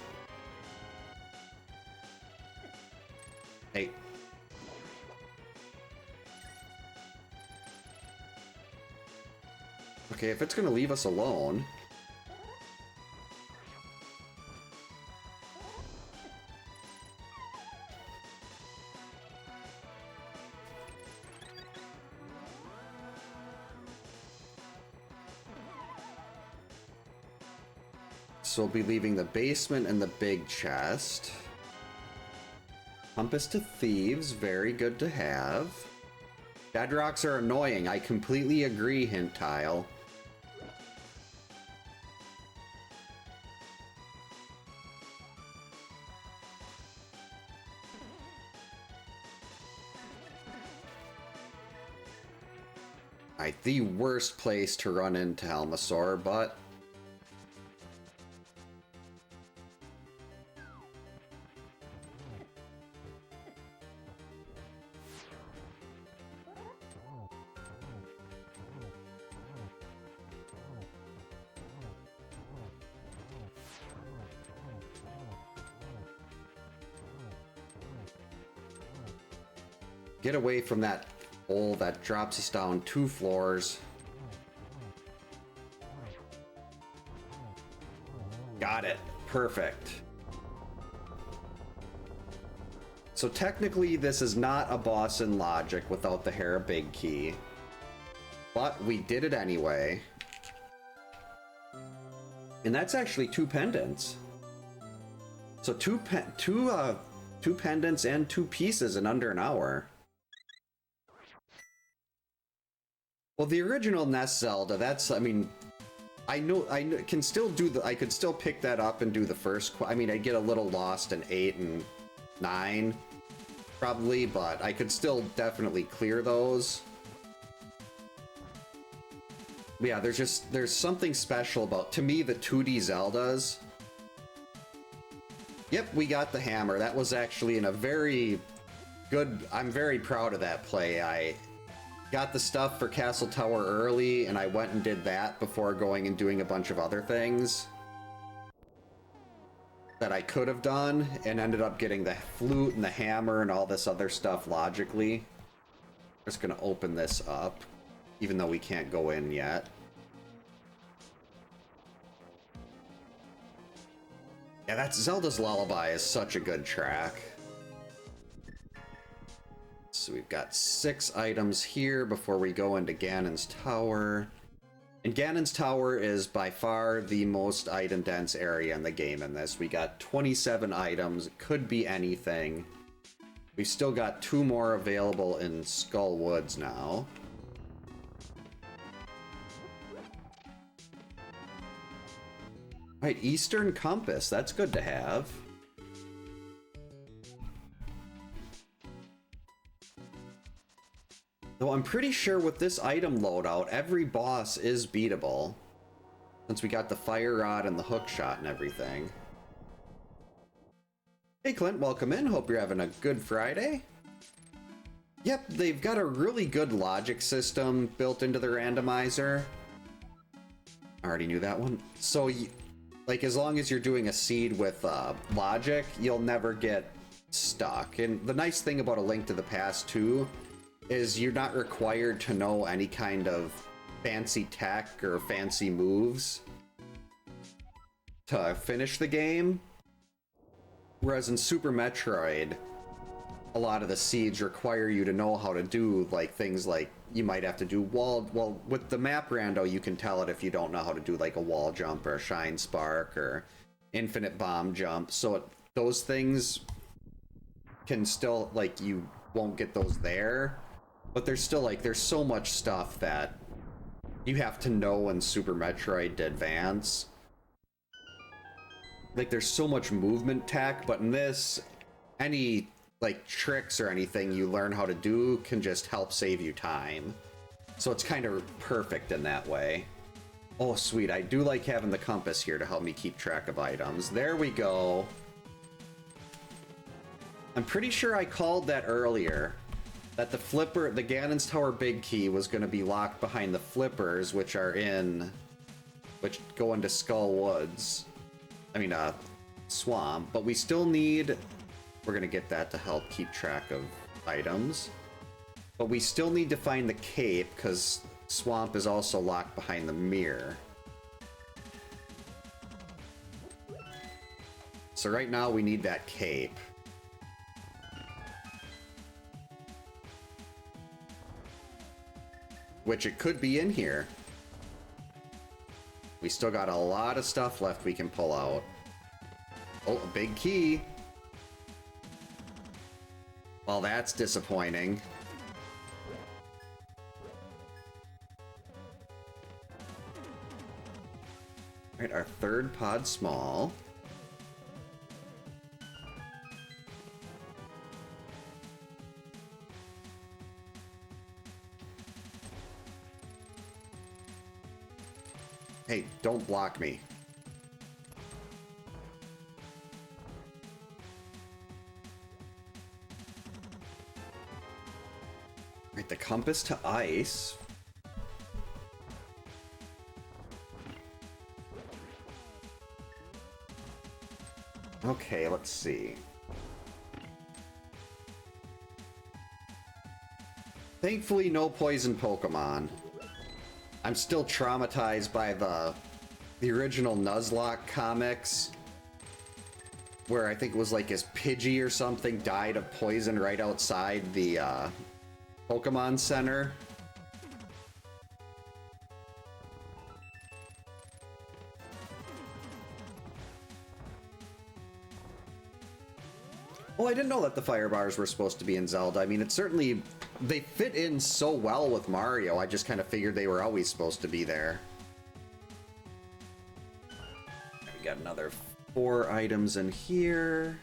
Speaker 1: Hey. Okay, if it's gonna leave us alone... So we'll be leaving the basement and the big chest. Compass to Thieves, very good to have. Dead Rocks are annoying, I completely agree, Hint Tile. Alright, the worst place to run into Helmasaur, but... Get away from that hole that drops us down 2 floors. Got it. Perfect. So technically this is not a boss in Logic without the Hera Big Key. But we did it anyway. And that's actually 2 pendants. So two pendants and 2 pieces in under an hour. Well, the original NES Zelda, that's, I mean, I can still do I could still pick that up and do the first, I mean, I'd get a little lost in 8 and 9, probably, but I could still definitely clear those. But yeah, there's something special about, to me, the 2D Zeldas. Yep, we got the hammer. That was actually in a very good, I'm very proud of that play. I got the stuff for Castle Tower early, and I went and did that before going and doing a bunch of other things that I could have done, and ended up getting the flute and the hammer and all this other stuff logically. I'm just gonna open this up, even though we can't go in yet. Yeah, that's Zelda's Lullaby is such a good track. So we've got 6 items here before we go into Ganon's Tower. And Ganon's Tower is by far the most item-dense area in the game in this. We got 27 items. It could be anything. We've still got 2 more available in Skull Woods now. Right, Eastern Compass. That's good to have. Though I'm pretty sure with this item loadout, every boss is beatable. Since we got the Fire Rod and the Hook Shot and everything. Hey Clint, welcome in. Hope you're having a good Friday. Yep, they've got a really good logic system built into the randomizer. I already knew that one. So, like, as long as you're doing a seed with logic, you'll never get stuck. And the nice thing about A Link to the Past, too, is you're not required to know any kind of fancy tech or fancy moves to finish the game. Whereas in Super Metroid, a lot of the seeds require you to know how to do like things like you might have to do well, with the map rando, you can tell it if you don't know how to do like a wall jump or a shine spark or infinite bomb jump. So those things can still, like, you won't get those there. But there's still, like, there's so much stuff that you have to know in Super Metroid to advance. Like, there's so much movement tech, but in this, any, like, tricks or anything you learn how to do can just help save you time. So it's kind of perfect in that way. Oh, sweet. I do like having the compass here to help me keep track of items. There we go. I'm pretty sure I called that earlier. That the flipper, the Ganon's Tower big key was going to be locked behind the flippers, which go into Skull Woods. I mean, Swamp. But we still need, we're going to get that to help keep track of items. But we still need to find the cape, because Swamp is also locked behind the mirror. So right now we need that cape. Which it could be in here. We still got a lot of stuff left we can pull out. Oh, a big key. Well, that's disappointing. All right, our third pod small. Hey, don't block me. Right, the compass to ice. Okay, let's see. Thankfully, no poison Pokemon. I'm still traumatized by the original Nuzlocke comics, where I think it was like his Pidgey or something died of poison right outside the Pokemon Center. Well, I didn't know that the fire bars were supposed to be in Zelda. I mean, it certainly, they fit in so well with Mario. I just kind of figured they were always supposed to be there. We got another 4 items in here.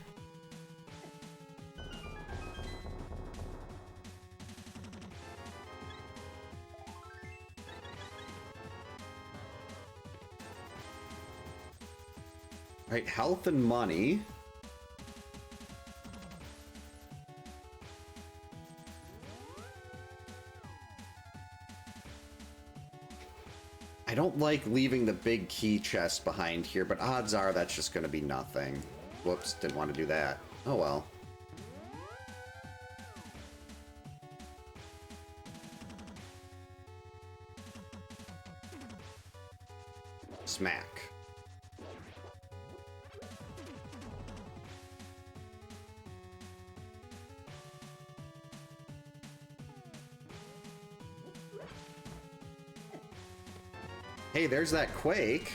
Speaker 1: All right, health and money. I don't like leaving the big key chest behind here, but odds are that's just going to be nothing. Whoops, didn't want to do that. Oh well. Smack. Hey, there's that Quake.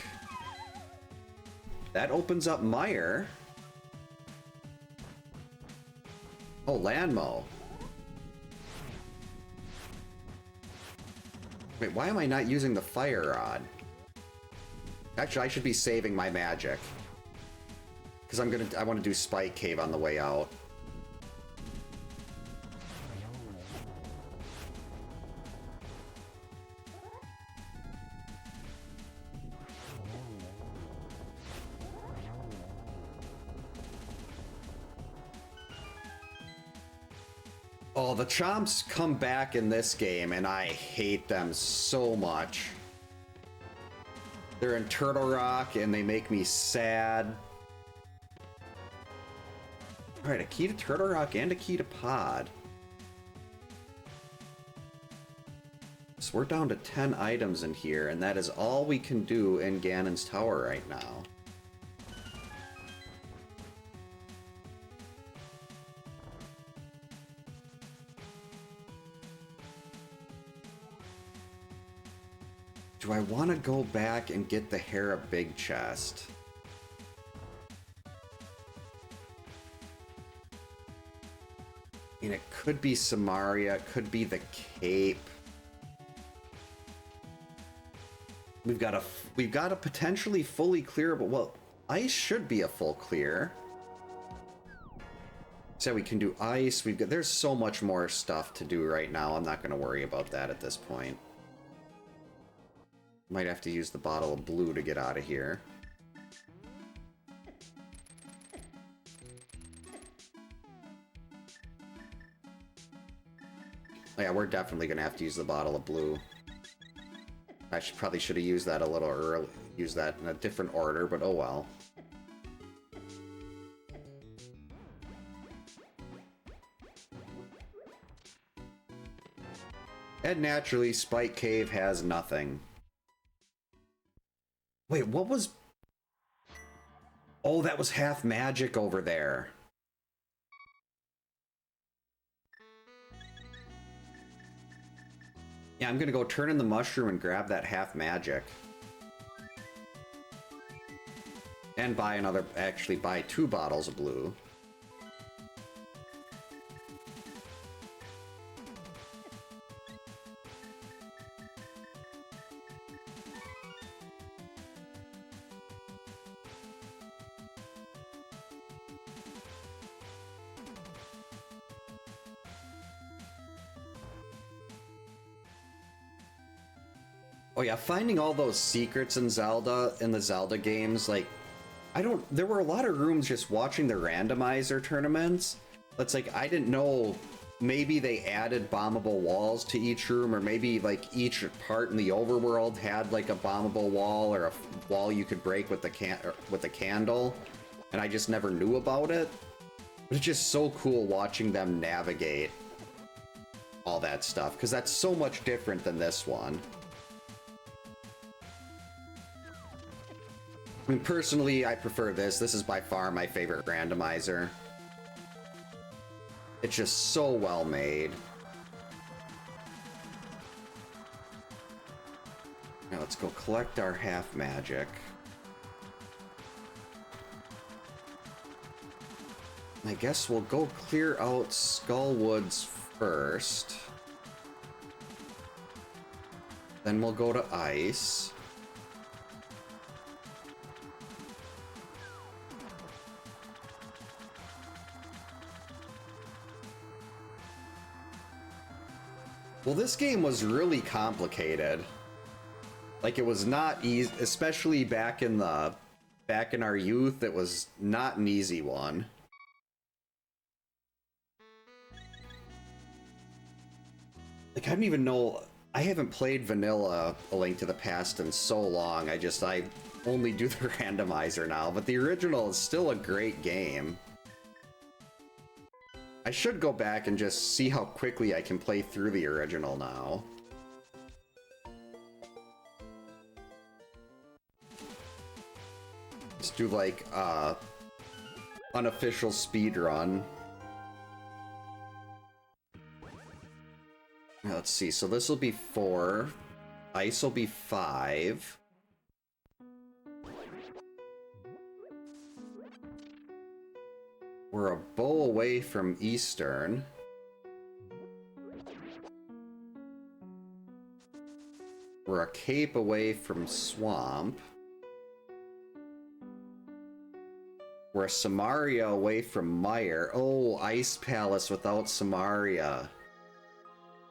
Speaker 1: That opens up Mire. Oh, Landmo. Wait, why am I not using the fire rod? Actually, I should be saving my magic. Because I want to do Spike Cave on the way out. Oh, the Chomps come back in this game, and I hate them so much. They're in Turtle Rock, and they make me sad. Alright, a key to Turtle Rock and a key to Pod. So we're down to 10 items in here, and that is all we can do in Ganon's Tower right now. Do I want to go back and get the Hera Big Chest? I mean, it could be Samaria, it could be the Cape. We've got a potentially fully clearable. Well, ice should be a full clear. So we can do ice. There's so much more stuff to do right now. I'm not going to worry about that at this point. Might have to use the bottle of blue to get out of here. Oh yeah, we're definitely gonna have to use the bottle of blue. I probably should have used that a little early. Use that in a different order, but oh well. And naturally, Spike Cave has nothing. Wait, what was... Oh, that was half magic over there. Yeah, I'm gonna go turn in the mushroom and grab that half magic. And buy another... Actually, buy 2 bottles of blue. Oh yeah, finding all those secrets in Zelda, in the Zelda games, like, there were a lot of rooms just watching the randomizer tournaments. That's like, I didn't know, maybe they added bombable walls to each room, or maybe like each part in the overworld had like a bombable wall, or a wall you could break with the candle, and I just never knew about it. But it's just so cool watching them navigate all that stuff, because that's so much different than this one. I mean, personally, I prefer this. This is by far my favorite randomizer. It's just so well made. Now let's go collect our half magic. I guess we'll go clear out Skullwoods first. Then we'll go to ice. Well, this game was really complicated. Like, it was not easy, especially back in our youth, it was not an easy one. Like, I don't even know, I haven't played vanilla A Link to the Past in so long. I only do the randomizer now, but the original is still a great game. I should go back and just see how quickly I can play through the original now. Let's do like unofficial speed run. Now, let's see, so this will be 4, ice will be 5. We're a bow away from Eastern. We're a cape away from Swamp. We're a Samaria away from Mire. Oh, Ice Palace without Samaria.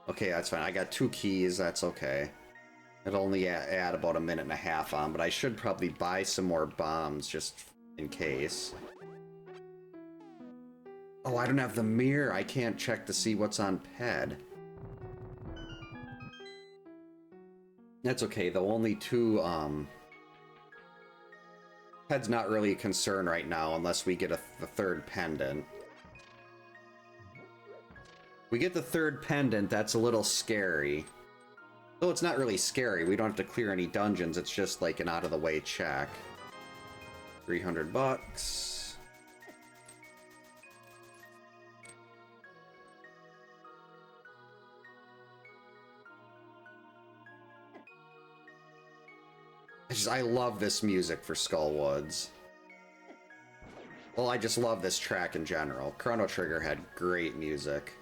Speaker 1: Okay, that's fine. I got 2 keys. That's okay. It'll only add about a minute and a half on, but I should probably buy some more bombs just in case. Oh, I don't have the mirror. I can't check to see what's on Ped. That's okay, though. Only 2, Ped's not really a concern right now unless we get the 3rd pendant. We get the 3rd pendant, that's a little scary. Though it's not really scary, we don't have to clear any dungeons, it's just like an out-of-the-way check. 300 bucks. I love this music for Skullwoods. Well, I just love this track in general. Chrono Trigger had great music.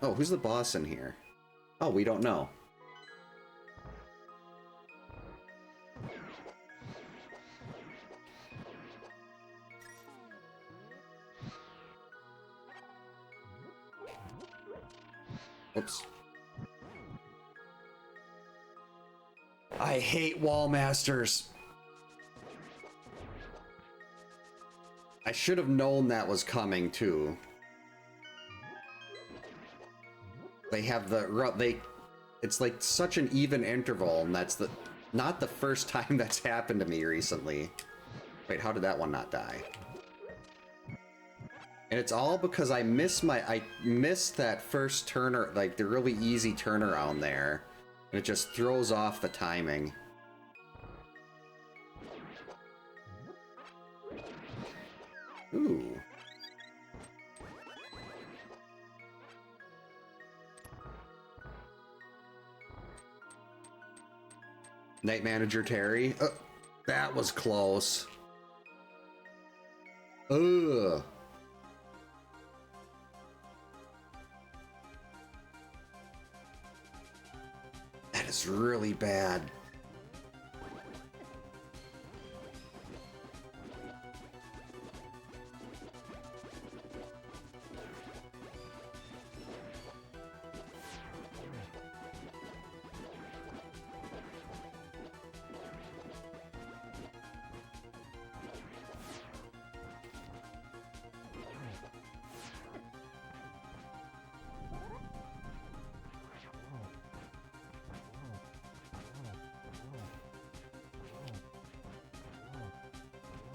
Speaker 1: Oh, who's the boss in here? Oh, we don't know. Oops. I hate wall masters. I should have known that was coming too. They have it's like such an even interval, and that's not the first time that's happened to me recently. Wait, how did that one not die? And it's all because I missed that first turner, like the really easy turnaround there. And it just throws off the timing. Ooh. Night Manager Terry. That was close. Ugh. That is really bad.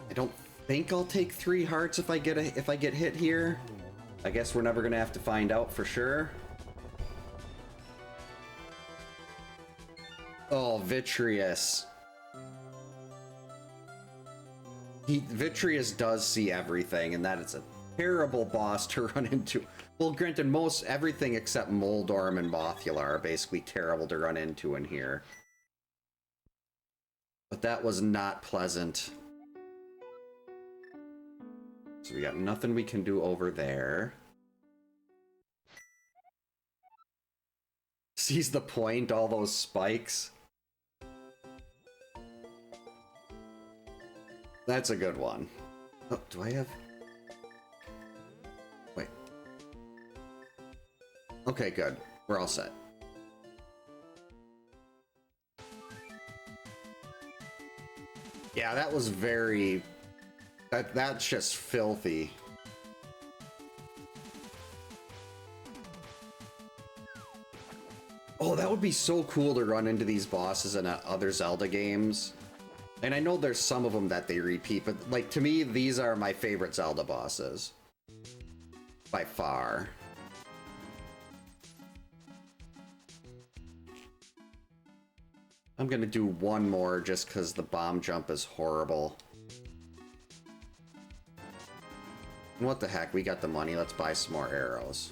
Speaker 1: I don't think I'll take 3 hearts if I get hit here. I guess we're never gonna have to find out for sure. Oh, Vitreous. Vitreous does see everything, and that is a terrible boss to run into. Well, granted, everything except Moldorm and Mothula are basically terrible to run into in here. But that was not pleasant. So we got nothing we can do over there. Sees the point, all those spikes. That's a good one. Oh, do I have... Wait. Okay, good. We're all set. Yeah, that was very... That's just filthy. Oh, that would be so cool to run into these bosses in other Zelda games. And I know there's some of them that they repeat, but like to me, these are my favorite Zelda bosses. By far. I'm gonna do one more just because the bomb jump is horrible. What the heck, we got the money, let's buy some more arrows.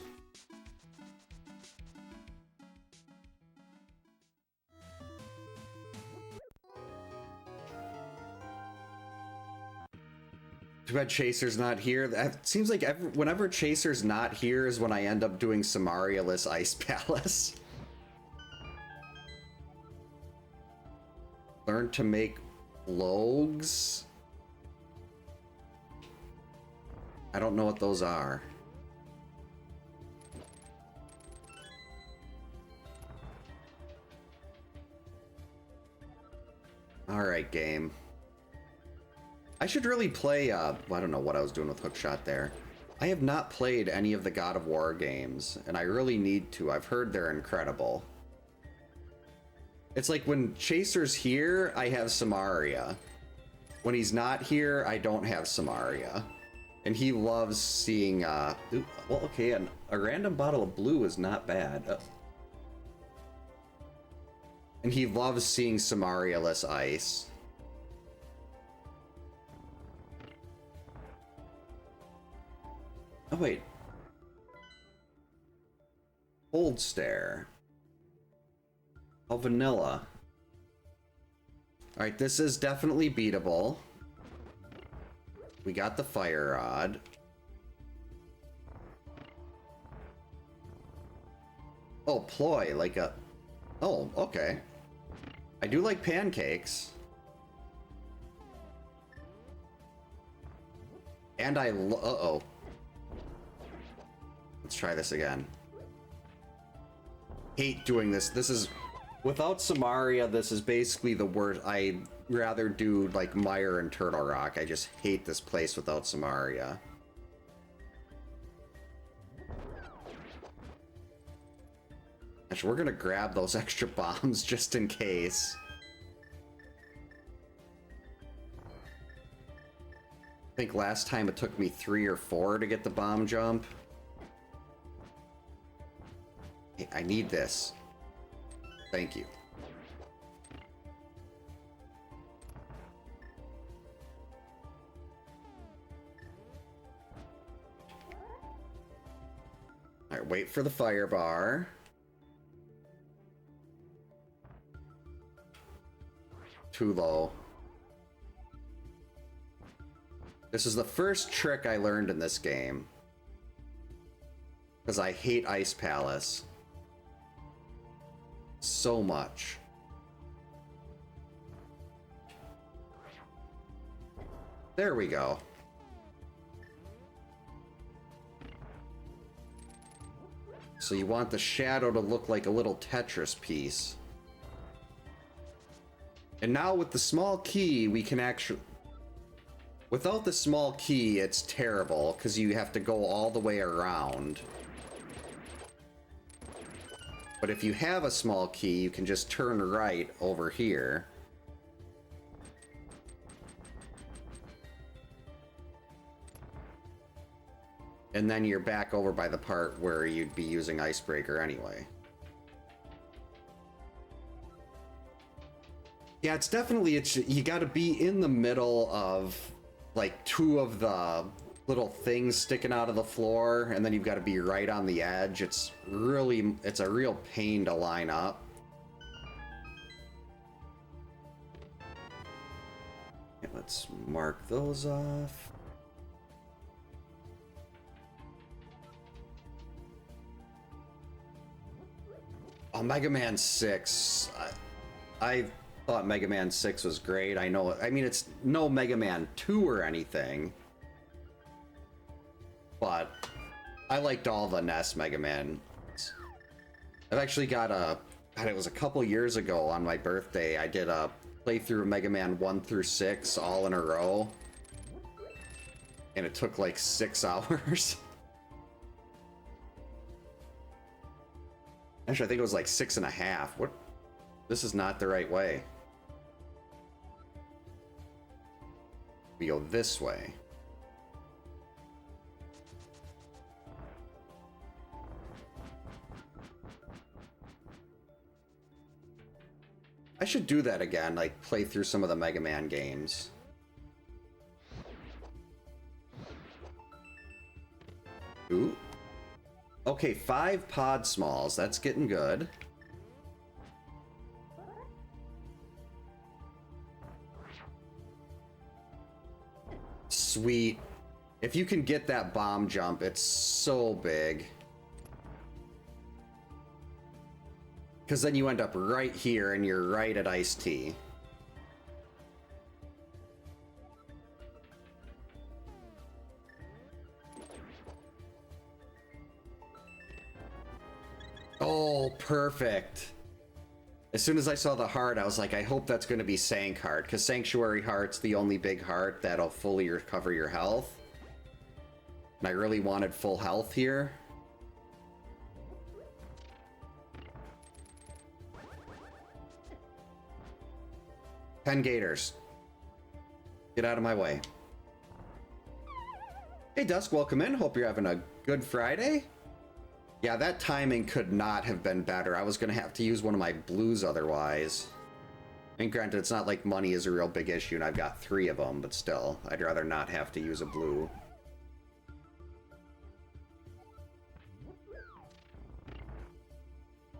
Speaker 1: Too bad Chaser's not here. That seems like whenever Chaser's not here is when I end up doing Samaria-less Ice Palace. Learn to make logs. I don't know what those are. Alright, game. I should really play, well, I don't know what I was doing with Hookshot there. I have not played any of the God of War games, and I really need to. I've heard they're incredible. It's like when Chaser's here, I have Samaria. When he's not here, I don't have Samaria. And he loves seeing, ooh, well, okay, a random bottle of blue is not bad. And he loves seeing Samaria-less ice. Oh, wait. Hold stare. Oh, vanilla. Alright, this is definitely beatable. We got the fire rod. Oh, ploy, like a... Oh, okay. I do like pancakes. And I uh-oh. Let's try this again. Hate doing this. This is... Without Samaria, this is basically the worst. I'd rather do, like, Mire and Turtle Rock. I just hate this place without Samaria. Actually, we're gonna grab those extra bombs just in case. I think last time it took me 3 or 4 to get the bomb jump. Hey, I need this. Thank you. All right, wait for the fire bar. Too low. This is the first trick I learned in this game. Because I hate Ice Palace. So much. There we go. So you want the shadow to look like a little Tetris piece. And now with the small key, we can actually... Without the small key, it's terrible, because you have to go all the way around. But if you have a small key, you can just turn right over here. And then you're back over by the part where you'd be using Icebreaker anyway. Yeah, it's definitely, you gotta be in the middle of, like, 2 of the little things sticking out of the floor, and then you've got to be right on the edge. It's a real pain to line up. Okay, let's mark those off. Oh, Mega Man 6. I thought Mega Man 6 was great. I know, I mean, it's no Mega Man 2 or anything. But I liked all the NES Mega Man. I've actually got a... God, it was a couple years ago on my birthday. I did a playthrough of Mega Man 1 through 6 all in a row. And it took like 6 hours. Actually, I think it was like 6.5. What? This is not the right way. We go this way. I should do that again, like play through some of the Mega Man games. Ooh. Okay, 5 pod smalls. That's getting good. sweet. If you can get that bomb jump, it's so big. Because then you end up right here and you're right at Iced Tea. Oh, perfect. As soon as I saw the heart, I was like, I hope that's going to be Sank Heart, because Sanctuary Heart's the only big heart that'll fully recover your health. And I really wanted full health here. Ten gators. Get out of my way. Hey Dusk, welcome in. Hope you're having a good Friday. Yeah, that timing could not have been better. I was going to have to use one of my blues otherwise. And granted, it's not like money is a real big issue and I've got 3 of them, but still, I'd rather not have to use a blue.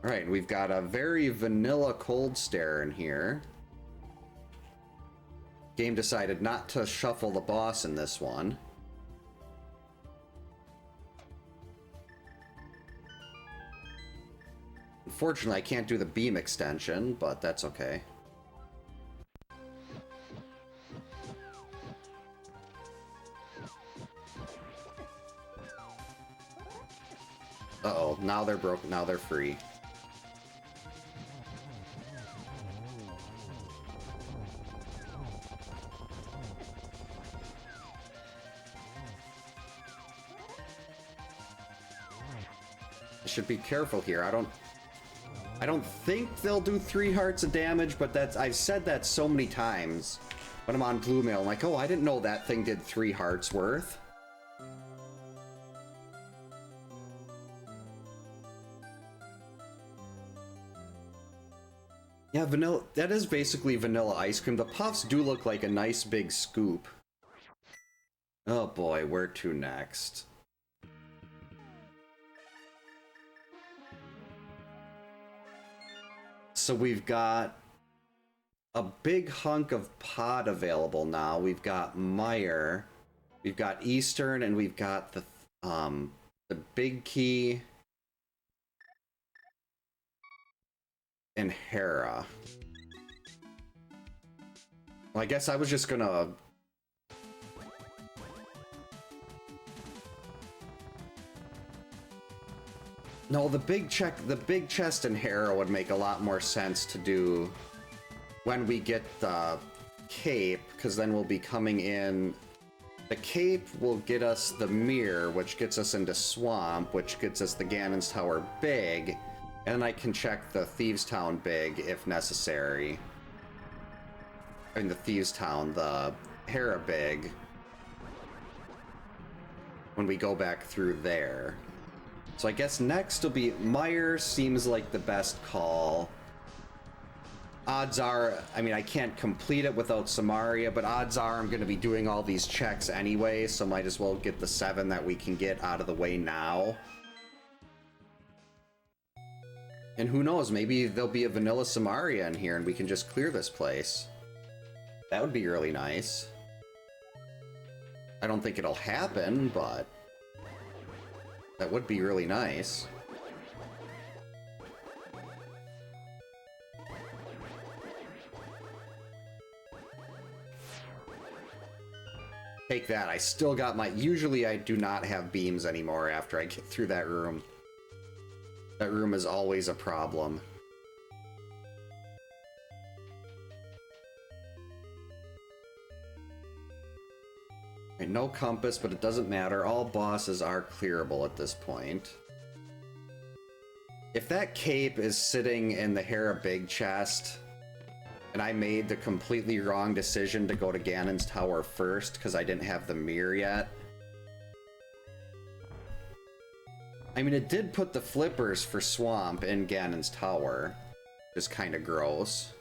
Speaker 1: Alright, we've got a very vanilla cold stare in here. Game decided not to shuffle the boss in this one. Unfortunately, I can't do the beam extension, but that's okay. Uh-oh, now they're broken, now they're free. I should be careful here. I don't think they'll do 3 hearts of damage, but I've said that so many times when I'm on Blue Mail. I'm like, oh, I didn't know that thing did 3 hearts worth. Yeah, vanilla, that is basically vanilla ice cream. The puffs do look like a nice big scoop. Oh boy, where to next? So we've got a big hunk of pod available now. We've got Meyer, we've got Eastern, and we've got the big key and Hera. Well, I guess I was just gonna... No, the big chest in Hera would make a lot more sense to do when we get the cape, because then we'll be coming in. The cape will get us the mirror, which gets us into Swamp, which gets us the Ganon's Tower big, and I can check the Thieves Town big if necessary. I mean, the Thieves Town, the Hera big, when we go back through there. So I guess next will be Meyer. Seems like the best call. Odds are, I mean, I can't complete it without Samaria, but odds are I'm going to be doing all these checks anyway, so might as well get the 7 that we can get out of the way now. And who knows, maybe there'll be a vanilla Samaria in here and we can just clear this place. That would be really nice. I don't think it'll happen, but that would be really nice. Take that. I still got my... Usually I do not have beams anymore after I get through that room. That room is always a problem. Okay, no compass, but it doesn't matter. All bosses are clearable at this point. If that cape is sitting in the Hera big chest, and I made the completely wrong decision to go to Ganon's Tower first because I didn't have the mirror yet. I mean, it did put the flippers for Swamp in Ganon's Tower. Just kind of gross.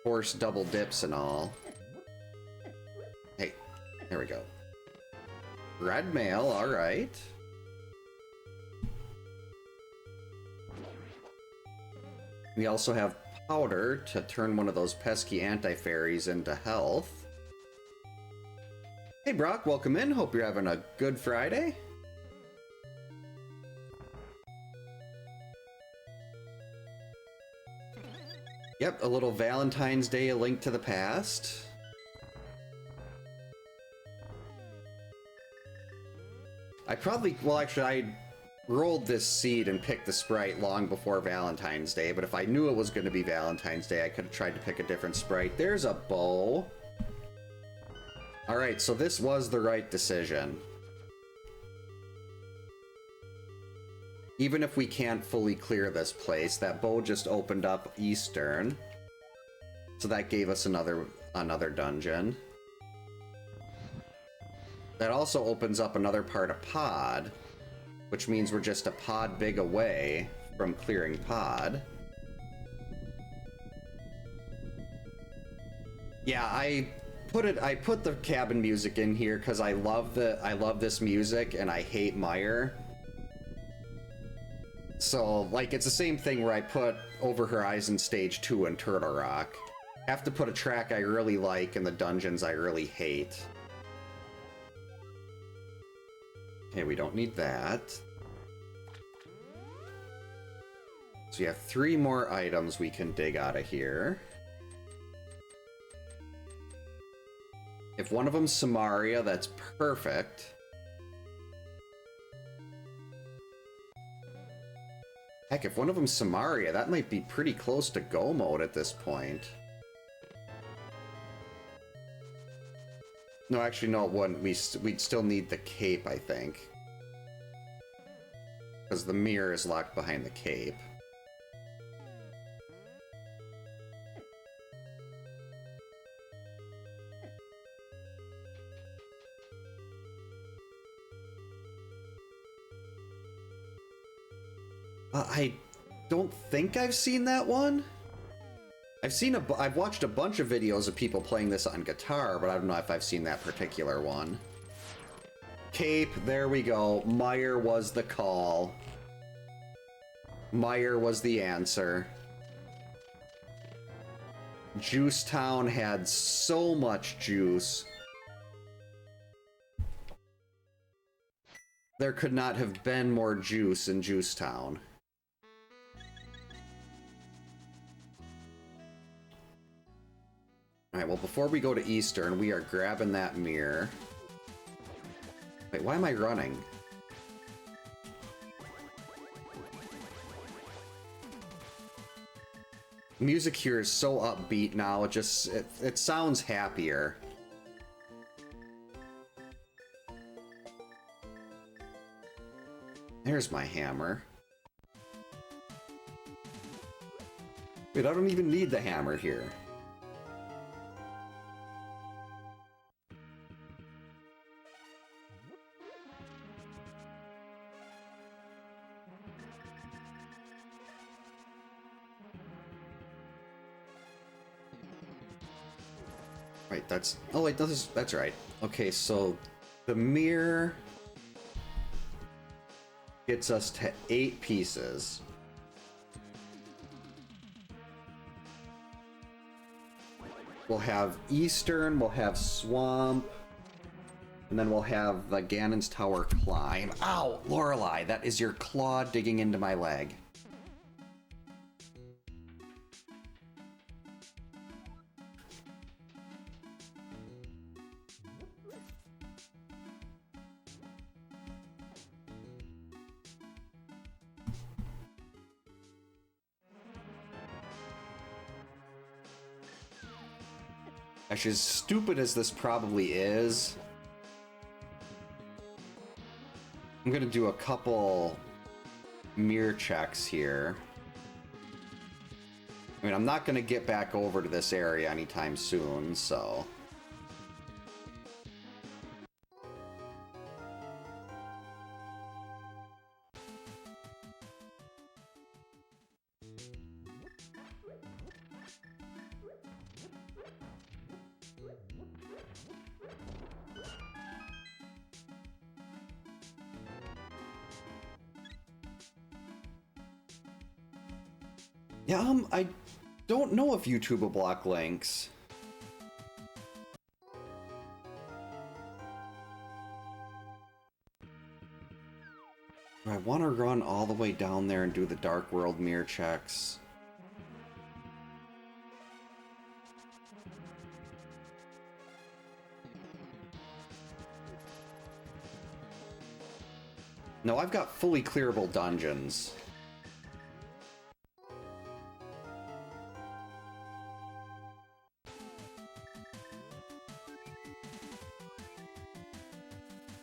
Speaker 1: Force double dips and all. Hey, there we go. Red mail, alright. We also have powder to turn one of those pesky anti-fairies into health. Hey Brock, welcome in. Hope you're having a good Friday. Yep, a little Valentine's Day, A Link to the Past. Well actually I rolled this seed and picked the sprite long before Valentine's Day, but if I knew it was going to be Valentine's Day, I could have tried to pick a different sprite. There's a bow. Alright, so this was the right decision. Even if we can't fully clear this place, that bow just opened up Eastern. So that gave us another dungeon. That also opens up another part of Pod, which means we're just a pod big away from clearing Pod. Yeah, I put the cabin music in here because I love this music and I hate Meyer. So, like, it's the same thing where I put Over Horizon Stage 2 and Turtle Rock. I have to put a track I really like in the dungeons I really hate. Okay, we don't need that. So we have 3 more items we can dig out of here. If one of them's Samaria, that's perfect. Heck, if one of them's Samaria, that might be pretty close to go mode at this point. No, actually, no, it wouldn't. We'd still need the cape, I think. Because the mirror is locked behind the cape. I don't think I've seen that one. I've watched a bunch of videos of people playing this on guitar, but I don't know if I've seen that particular one. Cape, there we go. Meyer was the call. Meyer was the answer. Juice Town had so much juice. There could not have been more juice in Juice Town. Alright, well, before we go to Eastern, we are grabbing that mirror. Wait, why am I running? Music here is so upbeat now, it sounds happier. There's my hammer. Wait, I don't even need the hammer here. Right, oh wait, that's right. Okay, so the mirror gets us to 8 pieces. We'll have Eastern, we'll have Swamp, and then we'll have the Ganon's Tower climb. Ow, Lorelei, that is your claw digging into my leg. Actually, as stupid as this probably is, I'm gonna do a couple mirror checks here. I mean, I'm not gonna get back over to this area anytime soon, so... Yeah, I don't know if YouTube will block links. want to run all the way down there and do the Dark World mirror checks? No, I've got fully clearable dungeons.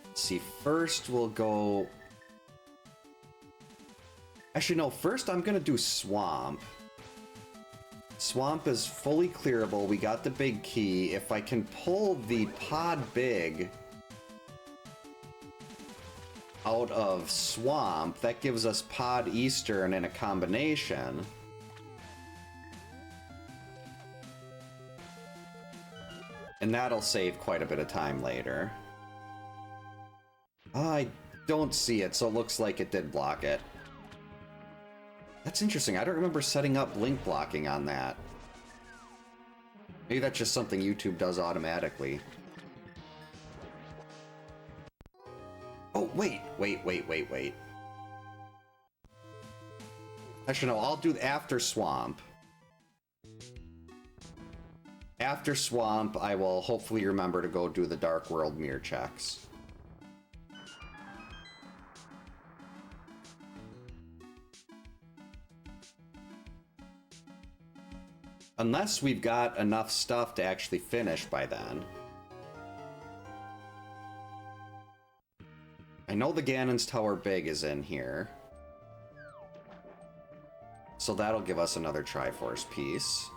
Speaker 1: Let's see, first we'll go... Actually, no, first I'm gonna do Swamp. Swamp is fully clearable. We got the big key. If I can pull the Pod Big out of Swamp, that gives us Pod Eastern in a combination. And that'll save quite a bit of time later. I don't see it, so it looks like it did block it. That's interesting. I don't remember setting up link blocking on that. Maybe that's just something YouTube does automatically. Oh, wait. Actually, no, I'll do after Swamp. After Swamp, I will hopefully remember to go do the Dark World mirror checks. Unless we've got enough stuff to actually finish by then. I know the Ganon's Tower Big is in here. So that'll give us another Triforce piece.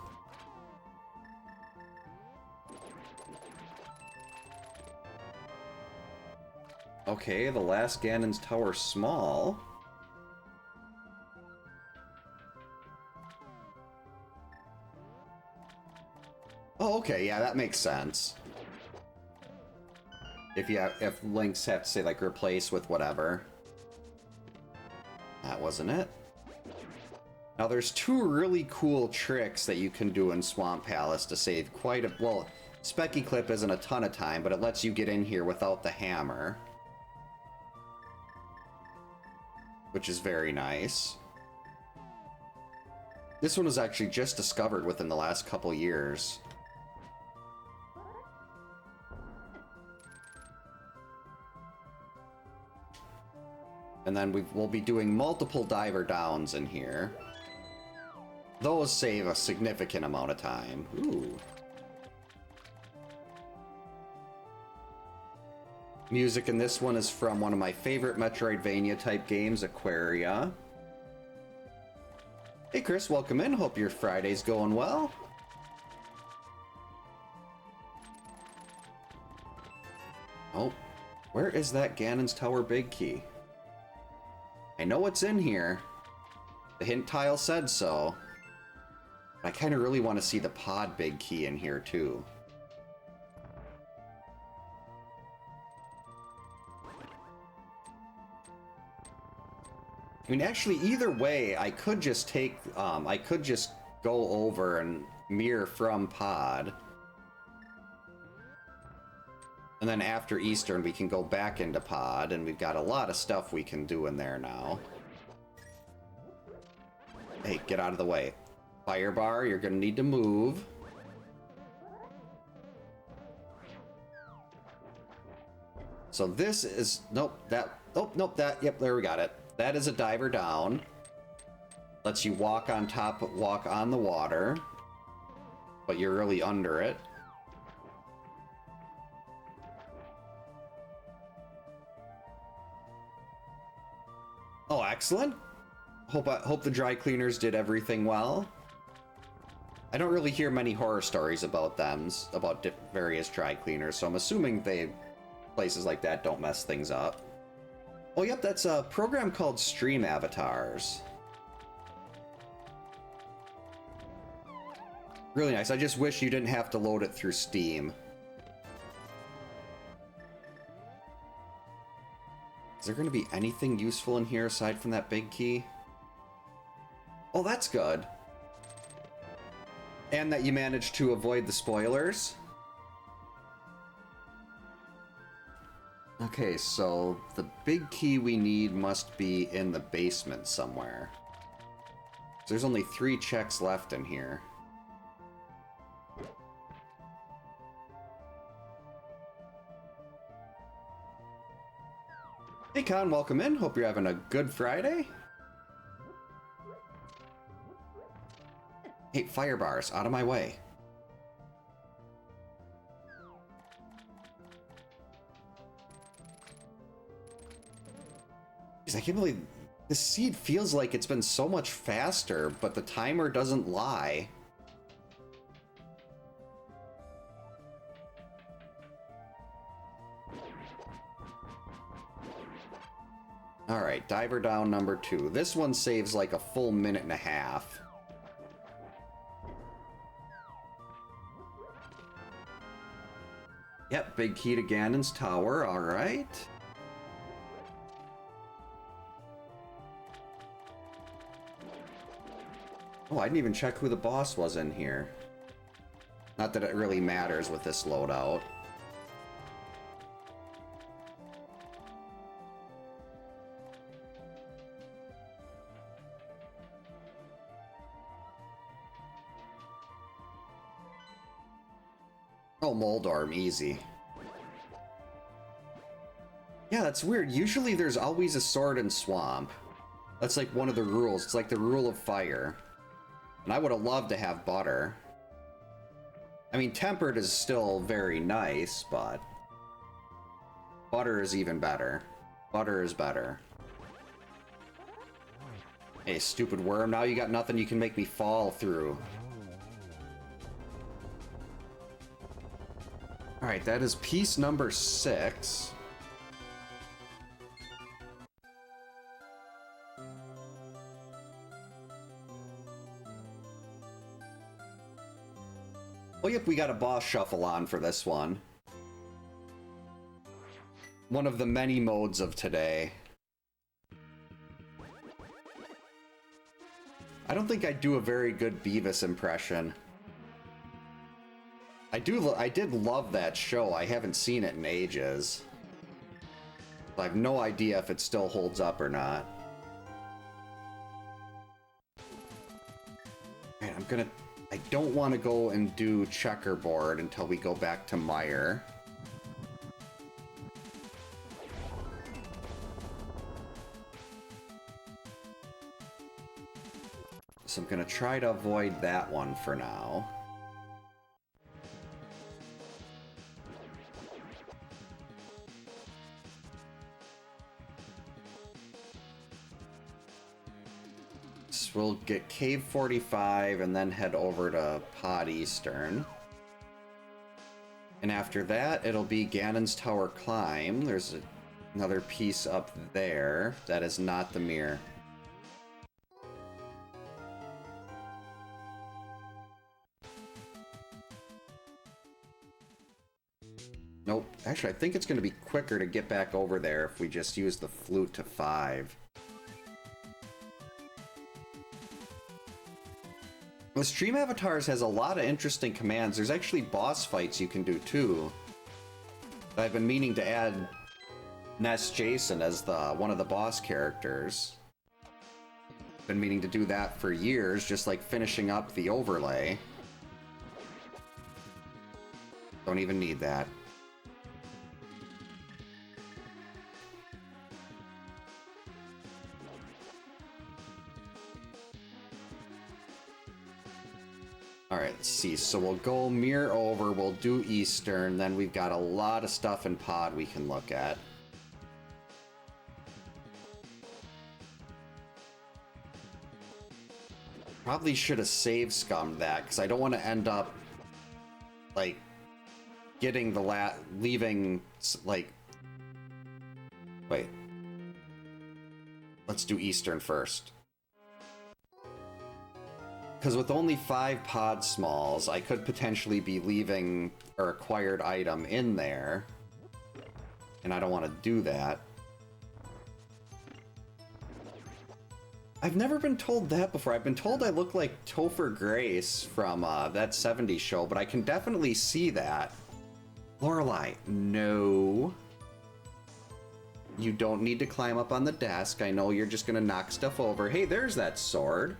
Speaker 1: Okay, the last Ganon's Tower Small. Oh, okay, yeah, that makes sense. If links have to say, like, replace with whatever. That wasn't it. Now, there's two really cool tricks that you can do in Swamp Palace to save quite a... Well, Specky Clip isn't a ton of time, but it lets you get in here without the hammer. Which is very nice. This one was actually just discovered within the last couple years. And then we'll be doing multiple diver downs in here. Those save a significant amount of time. Ooh. Music in this one is from one of my favorite Metroidvania type games, Aquaria. Hey Chris, welcome in. Hope your Friday's going well. Oh, where is that Ganon's Tower Big Key? I know it's in here. The hint tile said so. But I kind of really want to see the Pod Big Key in here too. I mean, actually, either way, I could just take, I could just go over and mirror from Pod. And then after Eastern, we can go back into Pod, and we've got a lot of stuff we can do in there now. Hey, get out of the way. Fire bar, you're gonna need to move. So this is, nope, that, oh, nope, that, yep, there we got it. That is a diver down. Lets you walk on top, walk on the water, but you're really under it. Oh, excellent. Hope the dry cleaners did everything well. I don't really hear many horror stories about them, about various dry cleaners, so I'm assuming places like that don't mess things up. Oh, yep, that's a program called Stream Avatars. Really nice. I just wish you didn't have to load it through Steam. Is there going to be anything useful in here aside from that big key? Oh, that's good. And that you managed to avoid the spoilers. Okay, so the big key we need must be in the basement somewhere. There's only 3 checks left in here. Hey Con, welcome in. Hope you're having a good Friday. Hey, fire bars, out of my way. Jeez, I can't believe this seed feels like it's been so much faster, but the timer doesn't lie. Alright, diver down number 2. This one saves like a full minute and a half. Yep, big key to Ganon's tower, alright. Oh, I didn't even check who the boss was in here. Not that it really matters with this loadout. Oh, Moldorm, easy. Yeah, that's weird. Usually there's always a sword in Swamp. That's like one of the rules. It's like the rule of fire. And I would have loved to have butter. I mean, tempered is still very nice, but butter is even better. Butter is better. Hey, stupid worm, now you got nothing you can make me fall through. Alright, that is piece number 6. Oh, yep, we got a boss shuffle on for this one. One of the many modes of today. I don't think I do a very good Beavis impression. I did love that show. I haven't seen it in ages. I have no idea if it still holds up or not. Alright, I don't want to go and do checkerboard until we go back to Meyer. So I'm going to try to avoid that one for now. So we'll get Cave 45 and then head over to Pod Eastern. And after that, it'll be Ganon's Tower Climb. There's another piece up there that is not the mirror. Nope. Actually, I think it's going to be quicker to get back over there if we just use the flute to 5. The Stream Avatars has a lot of interesting commands. There's actually boss fights you can do too. I've been meaning to add Ness Jason as one of the boss characters. Been meaning to do that for years, just like finishing up the overlay. Don't even need that. Alright, let's see. So we'll go mirror over, we'll do Eastern, then we've got a lot of stuff in Pod we can look at. Probably should have save scummed that, because I don't want to end up, like, getting the leaving, like... Wait. Let's do Eastern first. Because with only 5 pod smalls, I could potentially be leaving a required item in there. And I don't want to do that. I've never been told that before. I've been told I look like Topher Grace from that 70s show, but I can definitely see that. Lorelei, no. You don't need to climb up on the desk. I know you're just gonna knock stuff over. Hey, there's that sword.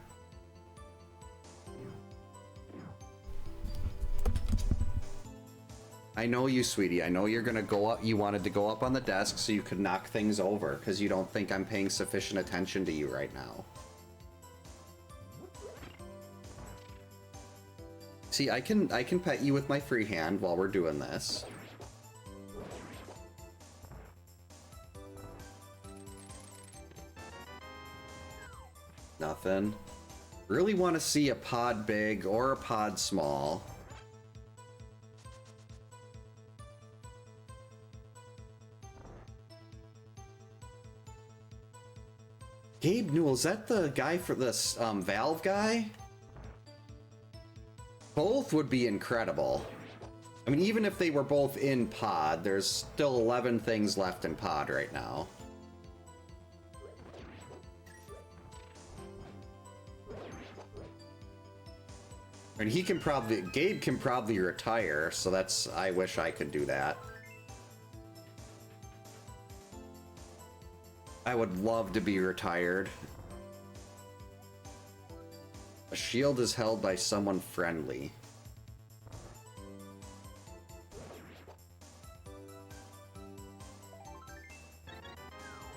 Speaker 1: I know you, sweetie. I know you're gonna go up. You wanted to go up on the desk so you could knock things over because you don't think I'm paying sufficient attention to you right now. See, I can pet you with my free hand while we're doing this. Nothing. Really want to see a pod big or a pod small. Gabe Newell, is that the guy for this Valve guy? Both would be incredible. I mean, even if they were both in pod, there's still 11 things left in pod right now. And he can probably, Gabe can probably retire, so that's, I wish I could do that. I would love to be retired. A shield is held by someone friendly.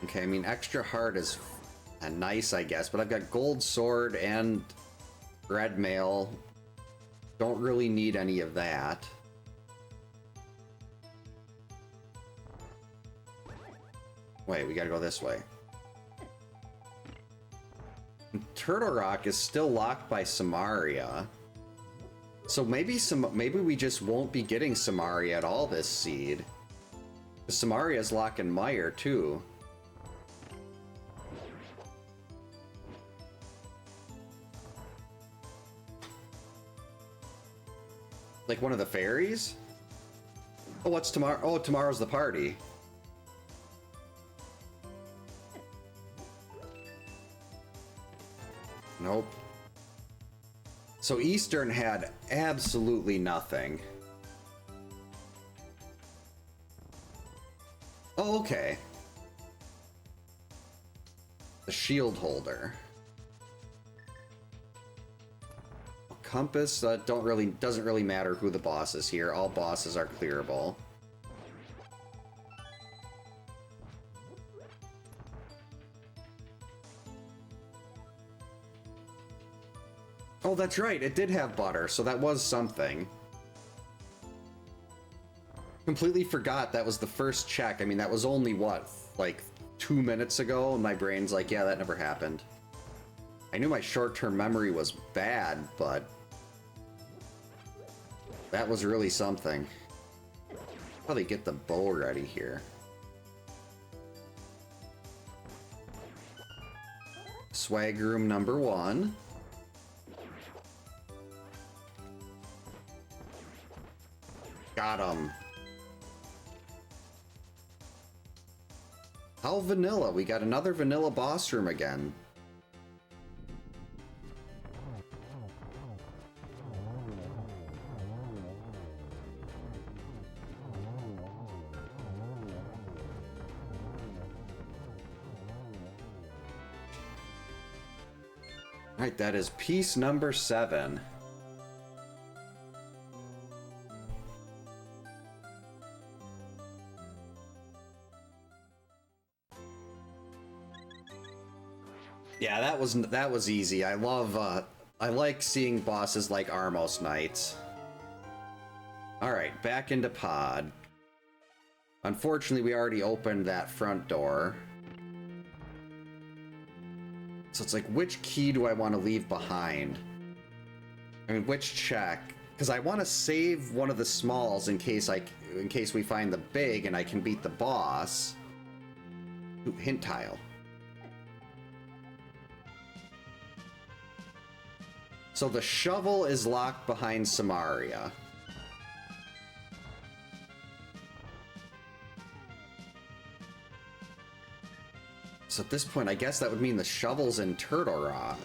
Speaker 1: Okay, I mean, extra heart is nice, I guess, but I've got gold sword and red mail. Don't really need any of that. Wait, we gotta go this way. Turtle Rock is still locked by Samaria. So maybe we just won't be getting Samaria at all this seed. Samaria's locking Meyer too. Like one of the fairies? Oh, what's tomorrow? Oh, tomorrow's the party. Nope. So Eastern had absolutely nothing. Oh, okay. The shield holder. Compass, doesn't really matter who the boss is here. All bosses are clearable. Oh, that's right. It did have butter, so that was something. Completely forgot that was the first check. I mean, that was only, what, like 2 minutes ago? And my brain's like, yeah, that never happened. I knew my short-term memory was bad, but that was really something. Probably get the bow ready here. Swag room number 1. Got him. How vanilla? We got another vanilla boss room again. Alright, that is piece number 7. Yeah, that was easy. I like seeing bosses like Armos Knights. Alright, back into pod. Unfortunately, we already opened that front door. So it's like, which key do I want to leave behind? I mean, which check? Because I want to save one of the smalls in case we find the big and I can beat the boss. Ooh, hint tile. So the shovel is locked behind Samaria. So at this point, I guess that would mean the shovel's in Turtle Rock.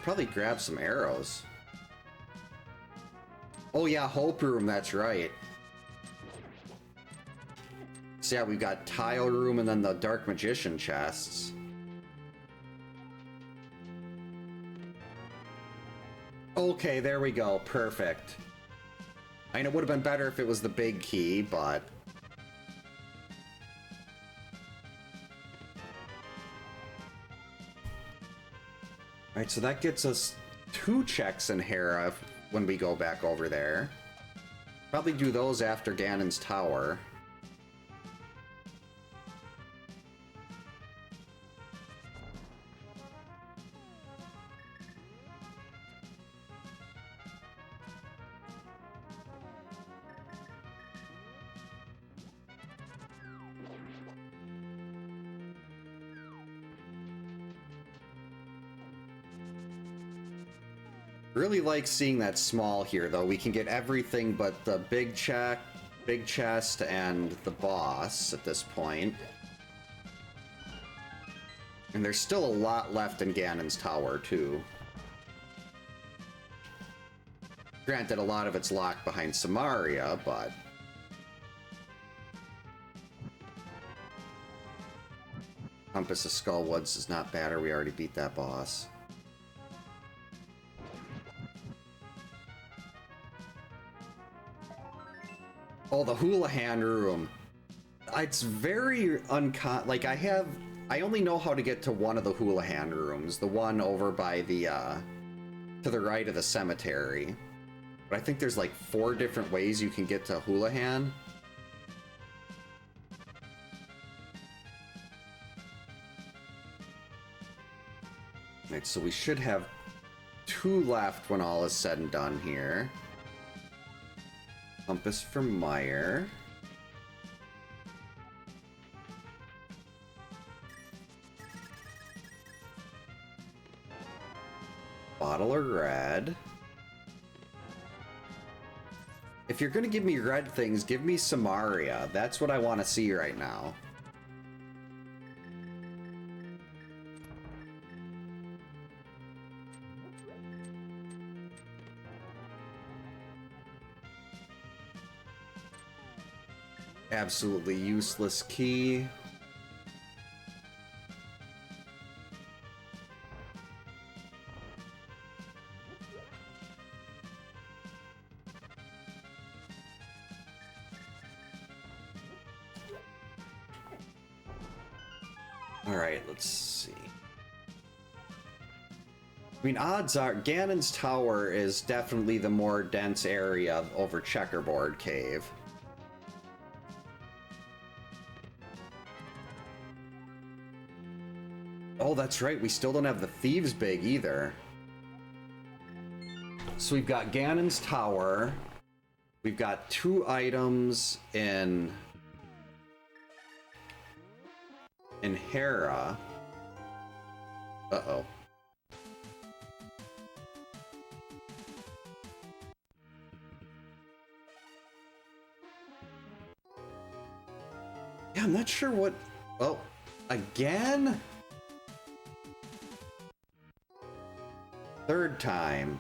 Speaker 1: should probably grab some arrows. Oh yeah, Hope Room, that's right. So yeah, we've got Tile Room and then the Dark Magician chests. Okay, there we go. Perfect. I mean, it would have been better if it was the big key, but... Alright, so that gets us 2 checks in Hera when we go back over there. Probably do those after Ganon's Tower. Really like seeing that small here, though. We can get everything but the big chest, and the boss at this point. And there's still a lot left in Ganon's Tower, too. Granted, a lot of it's locked behind Samaria, but... Compass of Skullwoods is not bad, or we already beat that boss. Oh, the Houlihan Room. It's very like, I only know how to get to one of the Houlihan Rooms. The one over by the, to the right of the cemetery. But I think there's like 4 different ways you can get to Houlihan. Right, so we should have 2 left when all is said and done here. Compass for Meyer. Bottle of red. If you're gonna give me red things, give me Samaria. That's what I want to see right now. Absolutely useless key. All right, let's see. I mean, odds are Ganon's Tower is definitely the more dense area over Checkerboard Cave. Oh, that's right. We still don't have the Thieves' Big either. So we've got Ganon's Tower. We've got 2 items in Hera. Uh-oh. Yeah, I'm not sure what... Oh, again? 3rd time.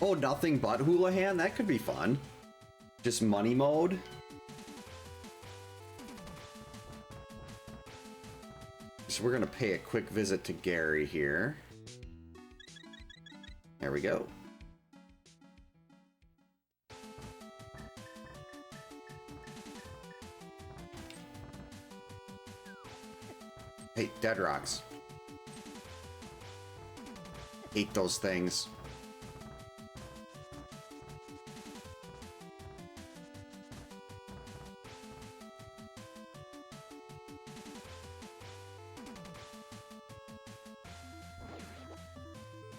Speaker 1: Oh, nothing but Houlihan? That could be fun. Just money mode. So we're gonna pay a quick visit to Gary here. There we go. Hey, dead rocks. Hate those things.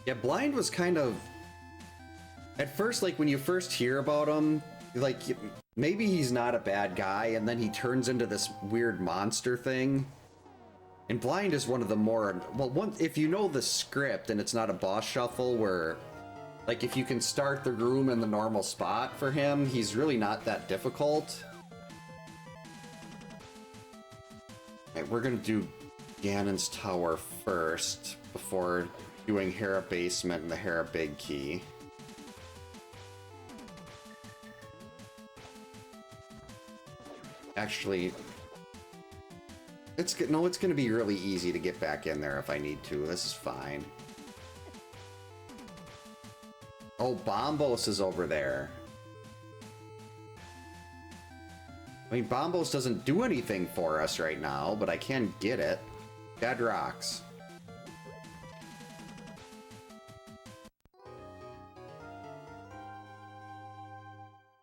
Speaker 1: Yeah, Blind was kind of... At first, like, when you first hear about him, like, maybe he's not a bad guy, and then he turns into this weird monster thing. And Blind is one of the more... Well, if you know the script and it's not a boss shuffle where... Like, if you can start the room in the normal spot for him, he's really not that difficult. Alright, we're gonna do Ganon's tower first before doing Hera Basement and the Hera Big Key. Actually, it's going to be really easy to get back in there if I need to. This is fine. Oh, Bombos is over there. I mean, Bombos doesn't do anything for us right now, but I can get it. Dead rocks.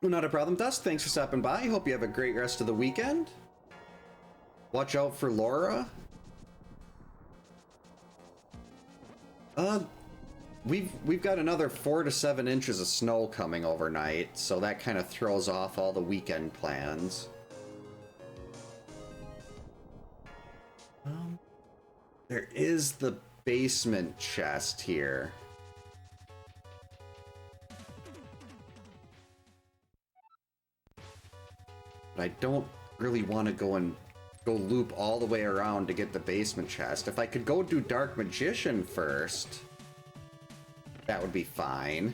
Speaker 1: Not a problem, Dust. Thanks for stopping by. Hope you have a great rest of the weekend. Watch out for Laura. We've got another 4 to 7 inches of snow coming overnight, so that kind of throws off all the weekend plans. There is the basement chest here. But I don't really want to go loop all the way around to get the basement chest. If I could go do Dark Magician first, that would be fine.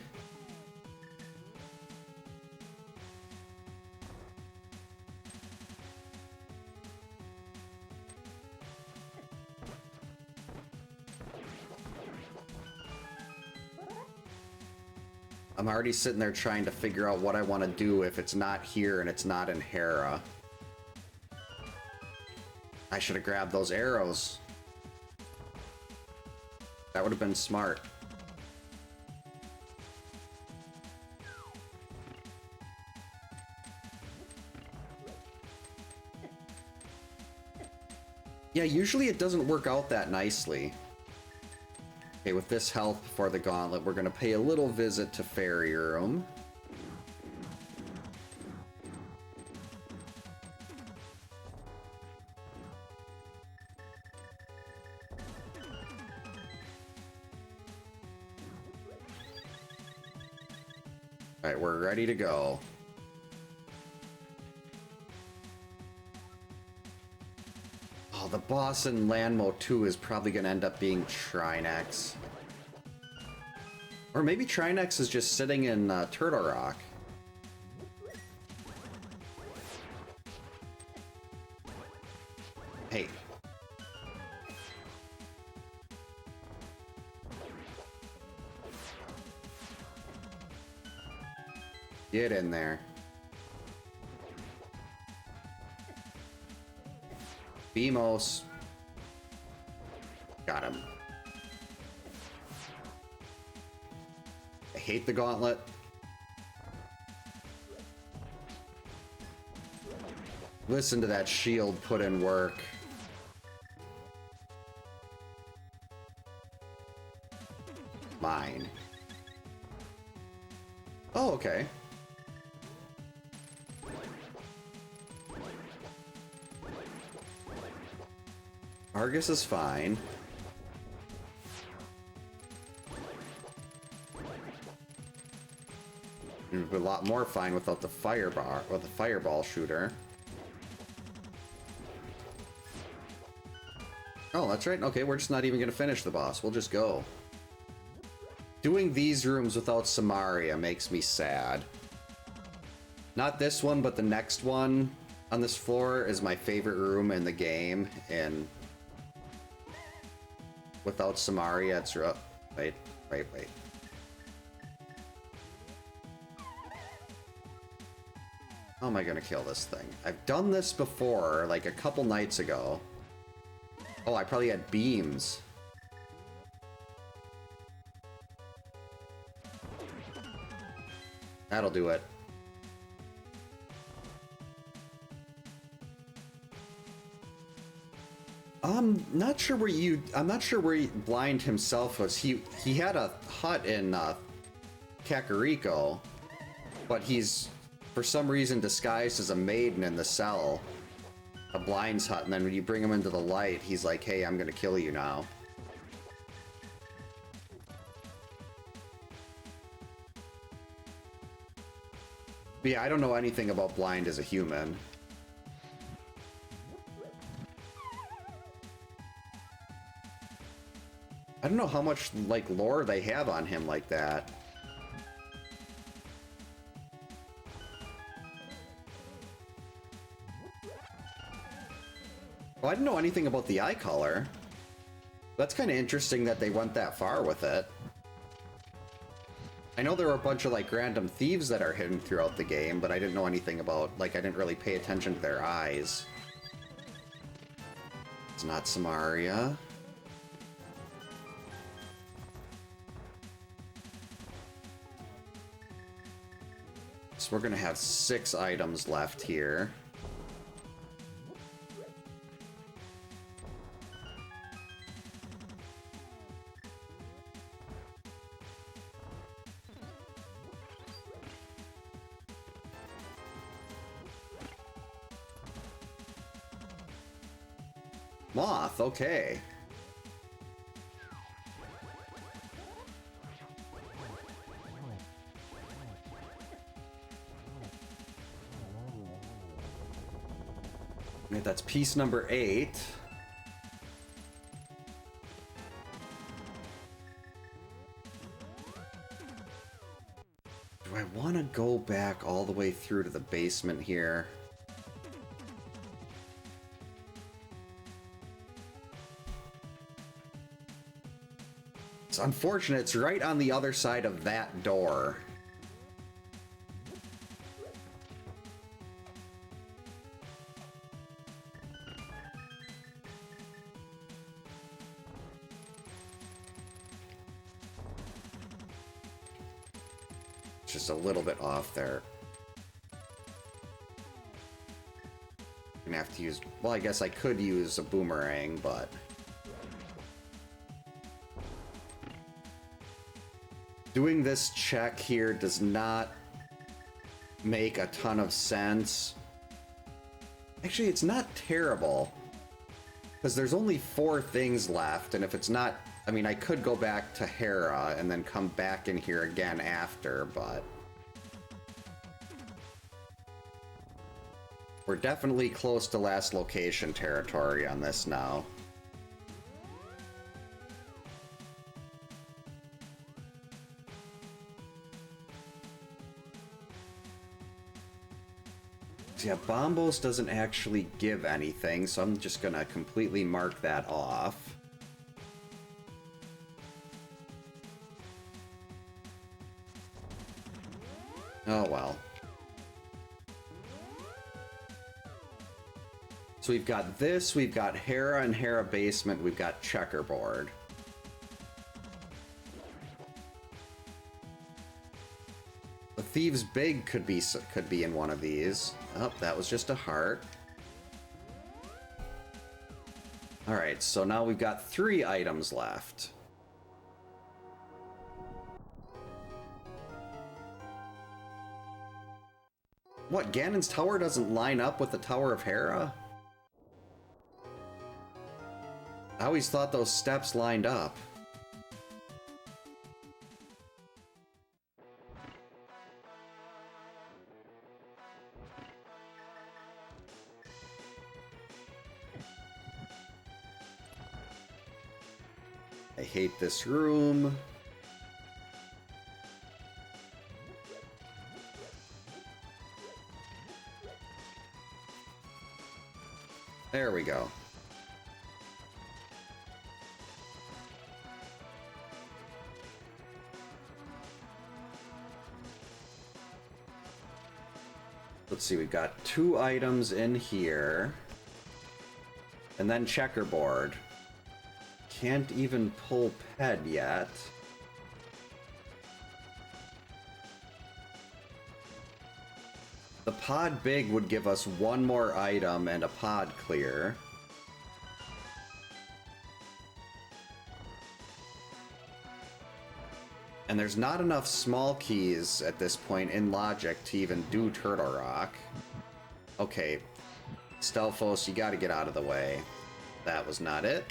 Speaker 1: I'm already sitting there trying to figure out what I want to do if it's not here and it's not in Hera. I should have grabbed those arrows. That would have been smart. Yeah, usually it doesn't work out that nicely. Okay, with this health before the gauntlet, we're going to pay a little visit to Fairy Room. Alright, we're ready to go. Oh, the boss in Landmo 2 is probably going to end up being Trinex. Or maybe Trinex is just sitting in Turtle Rock. Hey. Get in there. Beamos. Got him. I hate the gauntlet. Listen to that shield put in work. Mine. Oh, okay. Argus is fine. It would be a lot more fine without the fireball shooter. Oh, that's right. Okay, we're just not even gonna finish the boss. We'll just go. Doing these rooms without Samaria makes me sad. Not this one, but the next one on this floor is my favorite room in the game, and without Samaria, it's rough. Wait. How am I gonna kill this thing? I've done this before, like a couple nights ago. Oh, I probably had beams. That'll do it. I'm not sure where Blind himself was. He had a hut in Kakariko, but he's for some reason disguised as a maiden in the cell, a Blind's hut, and then when you bring him into the light, he's like, "Hey, I'm gonna kill you now." But yeah, I don't know anything about Blind as a human. I don't know how much, like, lore they have on him like that. Well, I didn't know anything about the eye color. That's kind of interesting that they went that far with it. I know there are a bunch of, like, random thieves that are hidden throughout the game, but I didn't know anything about, like, I didn't really pay attention to their eyes. It's not Samaria. So we're gonna have 6 items left here. Moth, okay. That's piece number 8. Do I want to go back all the way through to the basement here? It's unfortunate, it's right on the other side of that door. Just a little bit off there. I'm gonna have to use... Well, I guess I could use a boomerang, but... Doing this check here does not make a ton of sense. Actually, it's not terrible. Because there's only 4 things left, and if it's not... I mean, I could go back to Hera and then come back in here again after, but... We're definitely close to last location territory on this now. So yeah, Bombos doesn't actually give anything, so I'm just gonna completely mark that off. Oh well. So we've got this, we've got Hera and Hera Basement, we've got Checkerboard. The Thieves' Big could be in one of these. Oh, that was just a heart. Alright, so now we've got 3 items left. What, Ganon's tower doesn't line up with the Tower of Hera? I always thought those steps lined up. I hate this room. There we go. Let's see, we've got 2 items in here. And then Checkerboard. Can't even pull Ped yet. The Pod Big would give us 1 more item and a pod clear. And there's not enough small keys at this point in logic to even do Turtle Rock. Okay, Stelphos, you gotta get out of the way. That was not it.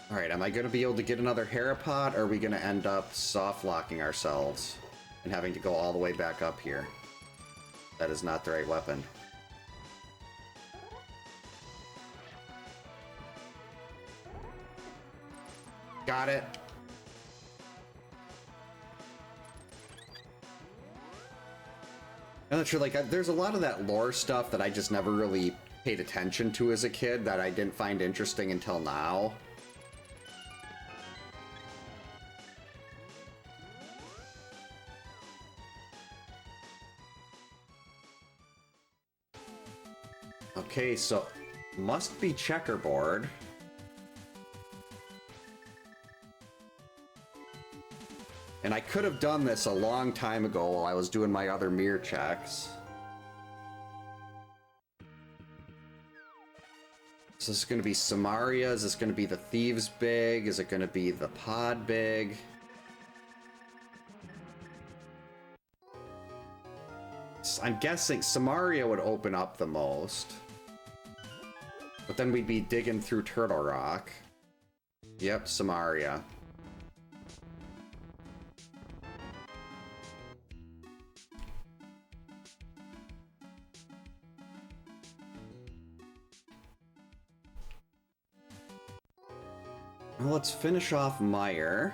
Speaker 1: Alright, am I gonna be able to get another Herapod, or are we gonna end up soft-locking ourselves and having to go all the way back up here? That is not the right weapon. Got it. I'm not sure, like, there's a lot of that lore stuff that I just never really paid attention to as a kid that I didn't find interesting until now. Okay, so must be checkerboard. And I could have done this a long time ago while I was doing my other mirror checks. So this is going to be Samaria. Is this going to be the Thieves Big? Is it going to be the Pod Big? I'm guessing Samaria would open up the most. But then we'd be digging through Turtle Rock. Yep, Samaria. Well, let's finish off Meyer.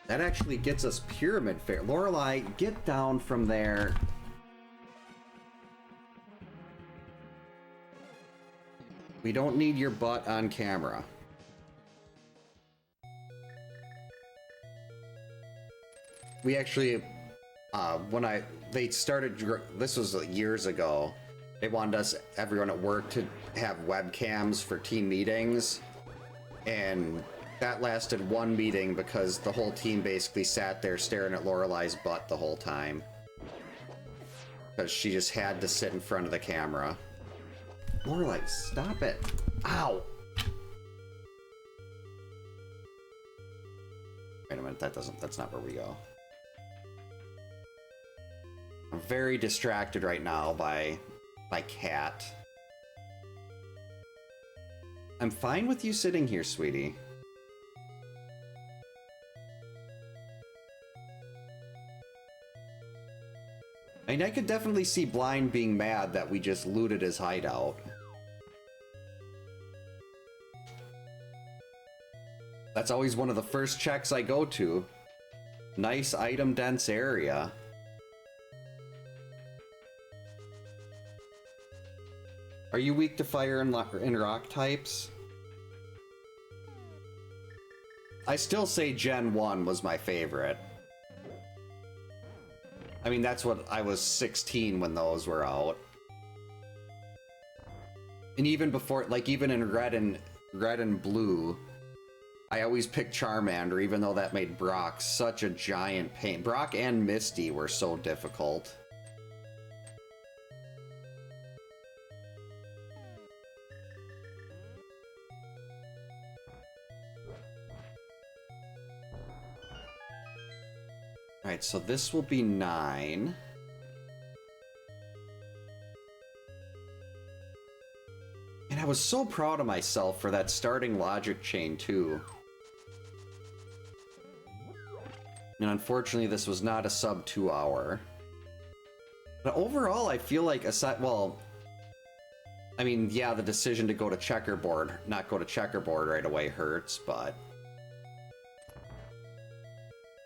Speaker 1: That actually gets us Pyramid Fair. Lorelei, get down from there. We don't need your butt on camera. We actually, when they started, this was years ago, they wanted us, everyone at work, to have webcams for team meetings, and that lasted one meeting because the whole team basically sat there staring at Lorelei's butt the whole time. Because she just had to sit in front of the camera. Lorelei, stop it. Ow! Wait a minute, that's not where we go. I'm very distracted right now by my cat. I'm fine with you sitting here, sweetie. I mean, I could definitely see Blind being mad that we just looted his hideout. That's always one of the first checks I go to. Nice item dense area. Are you weak to fire and rock types? I still say Gen 1 was my favorite. I mean, that's what I was 16 when those were out. And even before, like, even in red and blue, I always picked Charmander, even though that made Brock such a giant pain. Brock and Misty were so difficult. Alright, so this will be 9. And I was so proud of myself for that starting logic chain, too. And unfortunately, this was not a sub 2 hour. But overall, I feel like, well, I mean, yeah, the decision to go to checkerboard, not go to checkerboard right away hurts, but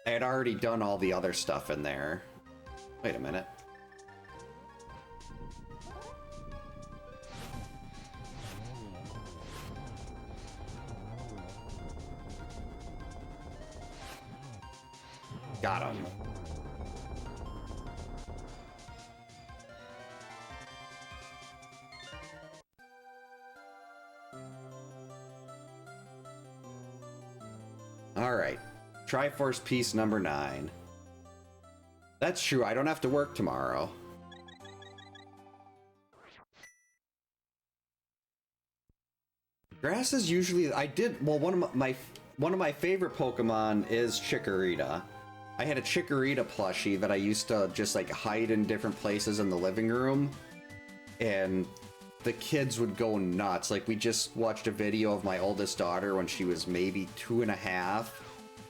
Speaker 1: I had already done all the other stuff in there. Wait a minute. Got him. All right. Triforce piece number 9. That's true, I don't have to work tomorrow. Grass is usually, well, one of my favorite Pokemon is Chikorita. I had a Chikorita plushie that I used to just like hide in different places in the living room, and the kids would go nuts. Like, we just watched a video of my oldest daughter when she was maybe 2.5,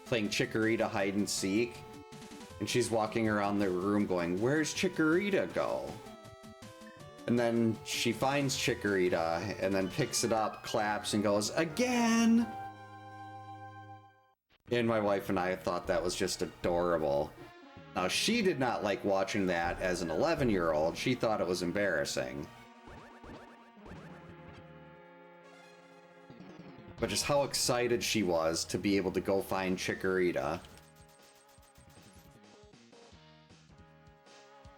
Speaker 1: playing Chikorita hide and seek, and she's walking around the room going, "Where's Chikorita go?" And then she finds Chikorita, and then picks it up, claps, and goes, "Again!" And my wife and I thought that was just adorable. Now, she did not like watching that as an 11-year-old. She thought it was embarrassing. But just how excited she was to be able to go find Chikorita.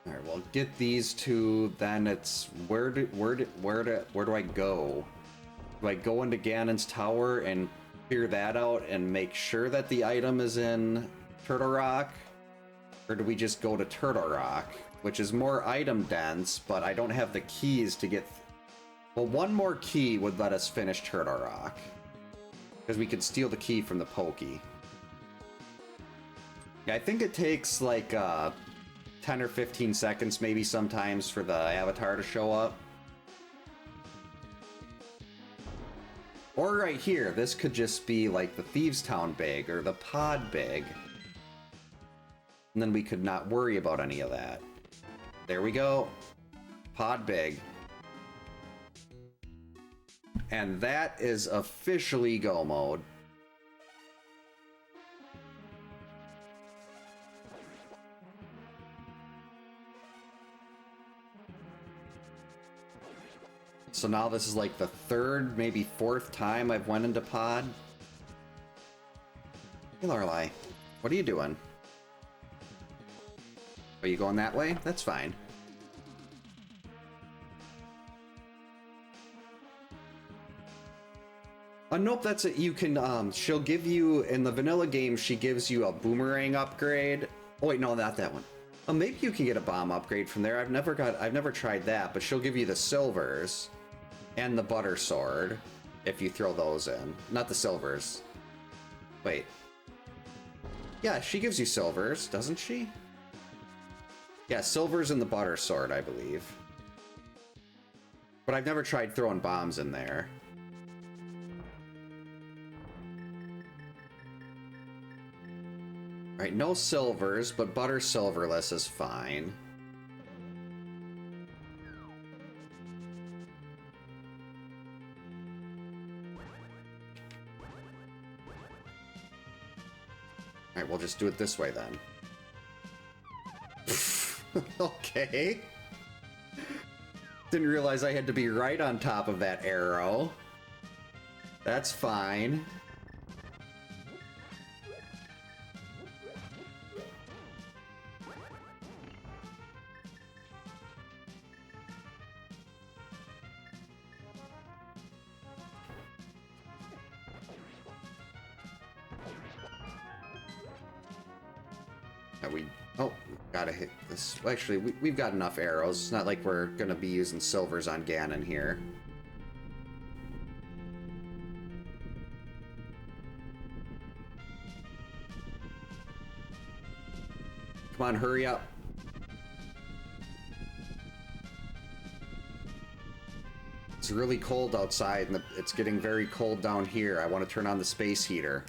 Speaker 1: Alright, well, get these two, then it's where do I go? Do I go into Ganon's tower and figure that out and make sure that the item is in Turtle Rock? Or do we just go to Turtle Rock, which is more item dense, but I don't have the keys to get... Well, one more key would let us finish Turtle Rock. Because we could steal the key from the Pokey. Yeah, I think it takes like 10 or 15 seconds maybe sometimes for the avatar to show up. Or right here, this could just be like the Thieves Town bag or the pod bag. And then we could not worry about any of that. There we go. Pod bag. And that is officially go mode. So now this is like the third, maybe fourth time I've went into pod. Hey, Lorelei, what are you doing? Are you going that way? That's fine. Nope, that's it. You can, she'll give you, in the vanilla game, she gives you a boomerang upgrade. Oh wait, no, not that one. Maybe you can get a bomb upgrade from there. I've never tried that, but she'll give you the silvers and the butter sword if you throw those in. Not the silvers. Wait. Yeah, she gives you silvers, doesn't she? Yeah, silvers and the butter sword, I believe. But I've never tried throwing bombs in there. Alright, no silvers, but butter silverless is fine. Alright, we'll just do it this way then. Okay. Didn't realize I had to be right on top of that arrow. That's fine. Oh, gotta hit this. Actually, we've got enough arrows. It's not like we're gonna be using silvers on Ganon here. Come on, hurry up. It's really cold outside, and it's getting very cold down here. I want to turn on the space heater.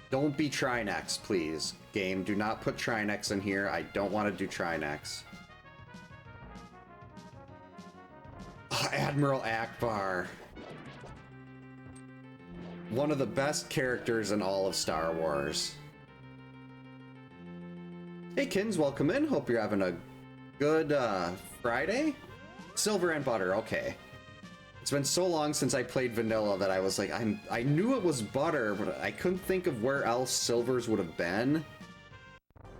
Speaker 1: Don't be Trinex, please. Game, do not put Trinex in here. I don't want to do Trinex. Oh, Admiral Akbar. One of the best characters in all of Star Wars. Hey, Kins, welcome in. Hope you're having a good Friday. Silver and butter, okay. It's been so long since I played vanilla that I was like, I knew it was butter, but I couldn't think of where else silvers would have been.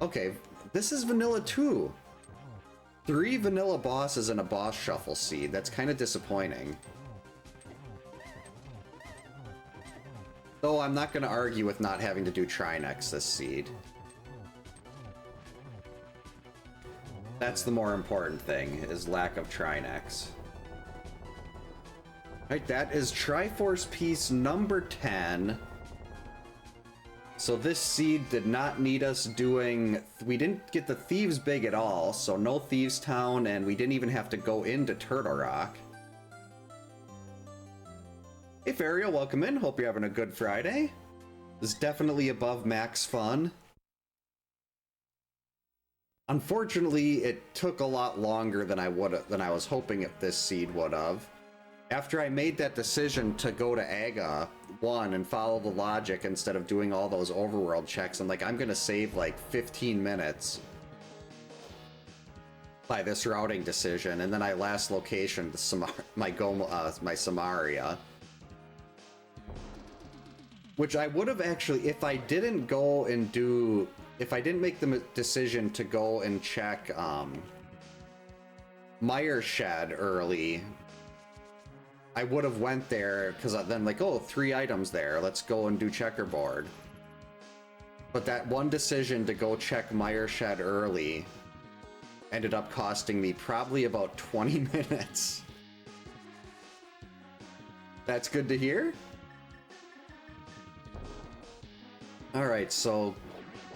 Speaker 1: Okay, this is vanilla too. 3 vanilla bosses and a boss shuffle seed. That's kind of disappointing. Though I'm not going to argue with not having to do Trinex this seed. That's the more important thing, is lack of Trinex. Alright, that is Triforce piece number 10. So this seed did not need us doing... We didn't get the Thieves Big at all, so no Thieves Town, and we didn't even have to go into Turtle Rock. Hey Fariel, welcome in. Hope you're having a good Friday. This is definitely above max fun. Unfortunately, it took a lot longer than I was hoping this seed would have. After I made that decision to go to Aga 1 and follow the logic instead of doing all those overworld checks, I'm like, I'm gonna save like 15 minutes by this routing decision, and then I last location my Samaria. Which I would have actually, if I didn't go and do, if I didn't make the decision to go and check Meyer Shed early, I would have went there, because then like, oh, 3 items there, let's go and do checkerboard. But that one decision to go check Meyer Shed early ended up costing me probably about 20 minutes. That's good to hear. Alright, so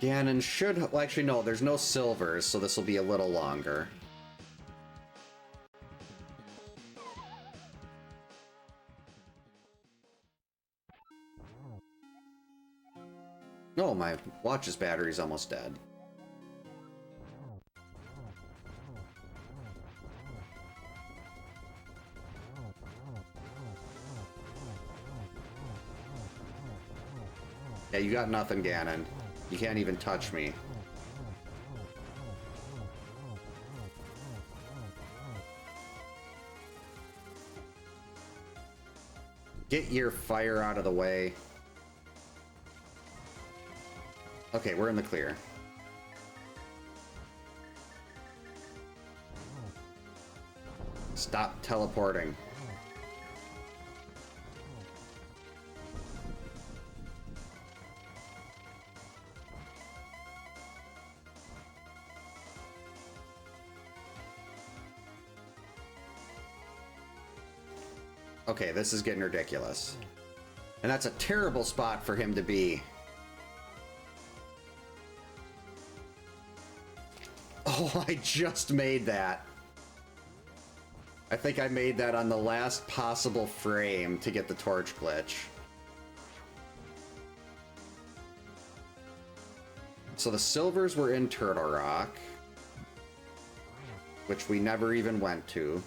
Speaker 1: Ganon should... Well, actually, no, there's no silvers, so this will be a little longer. Oh, my watch's battery's almost dead. Yeah, you got nothing, Ganon. You can't even touch me. Get your fire out of the way. Okay, we're in the clear. Stop teleporting. Okay, this is getting ridiculous. And that's a terrible spot for him to be. Oh, I just made that. I think I made that on the last possible frame to get the torch glitch. So the silvers were in Turtle Rock, which we never even went to.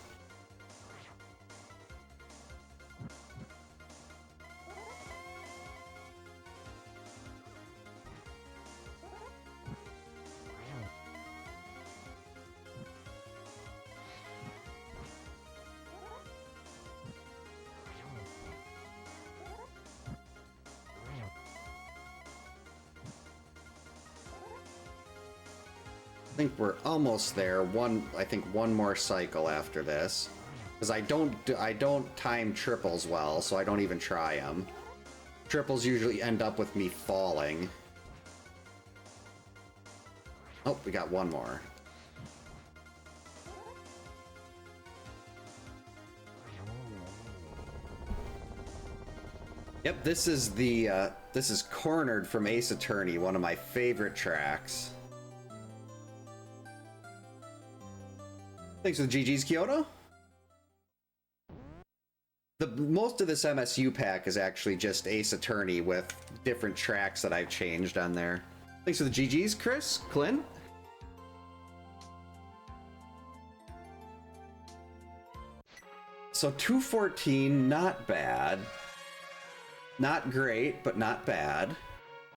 Speaker 1: I think we're almost there. I think one more cycle after this, because I don't time triples well, so I don't even try them. Triples usually end up with me falling. Oh, we got one more. Yep, this is Cornered from Ace Attorney, one of my favorite tracks. Thanks for the GG's, Kyoto. Most of this MSU pack is actually just Ace Attorney with different tracks that I've changed on there. Thanks for the GG's, Chris, Clint. So 214, not bad. Not great, but not bad.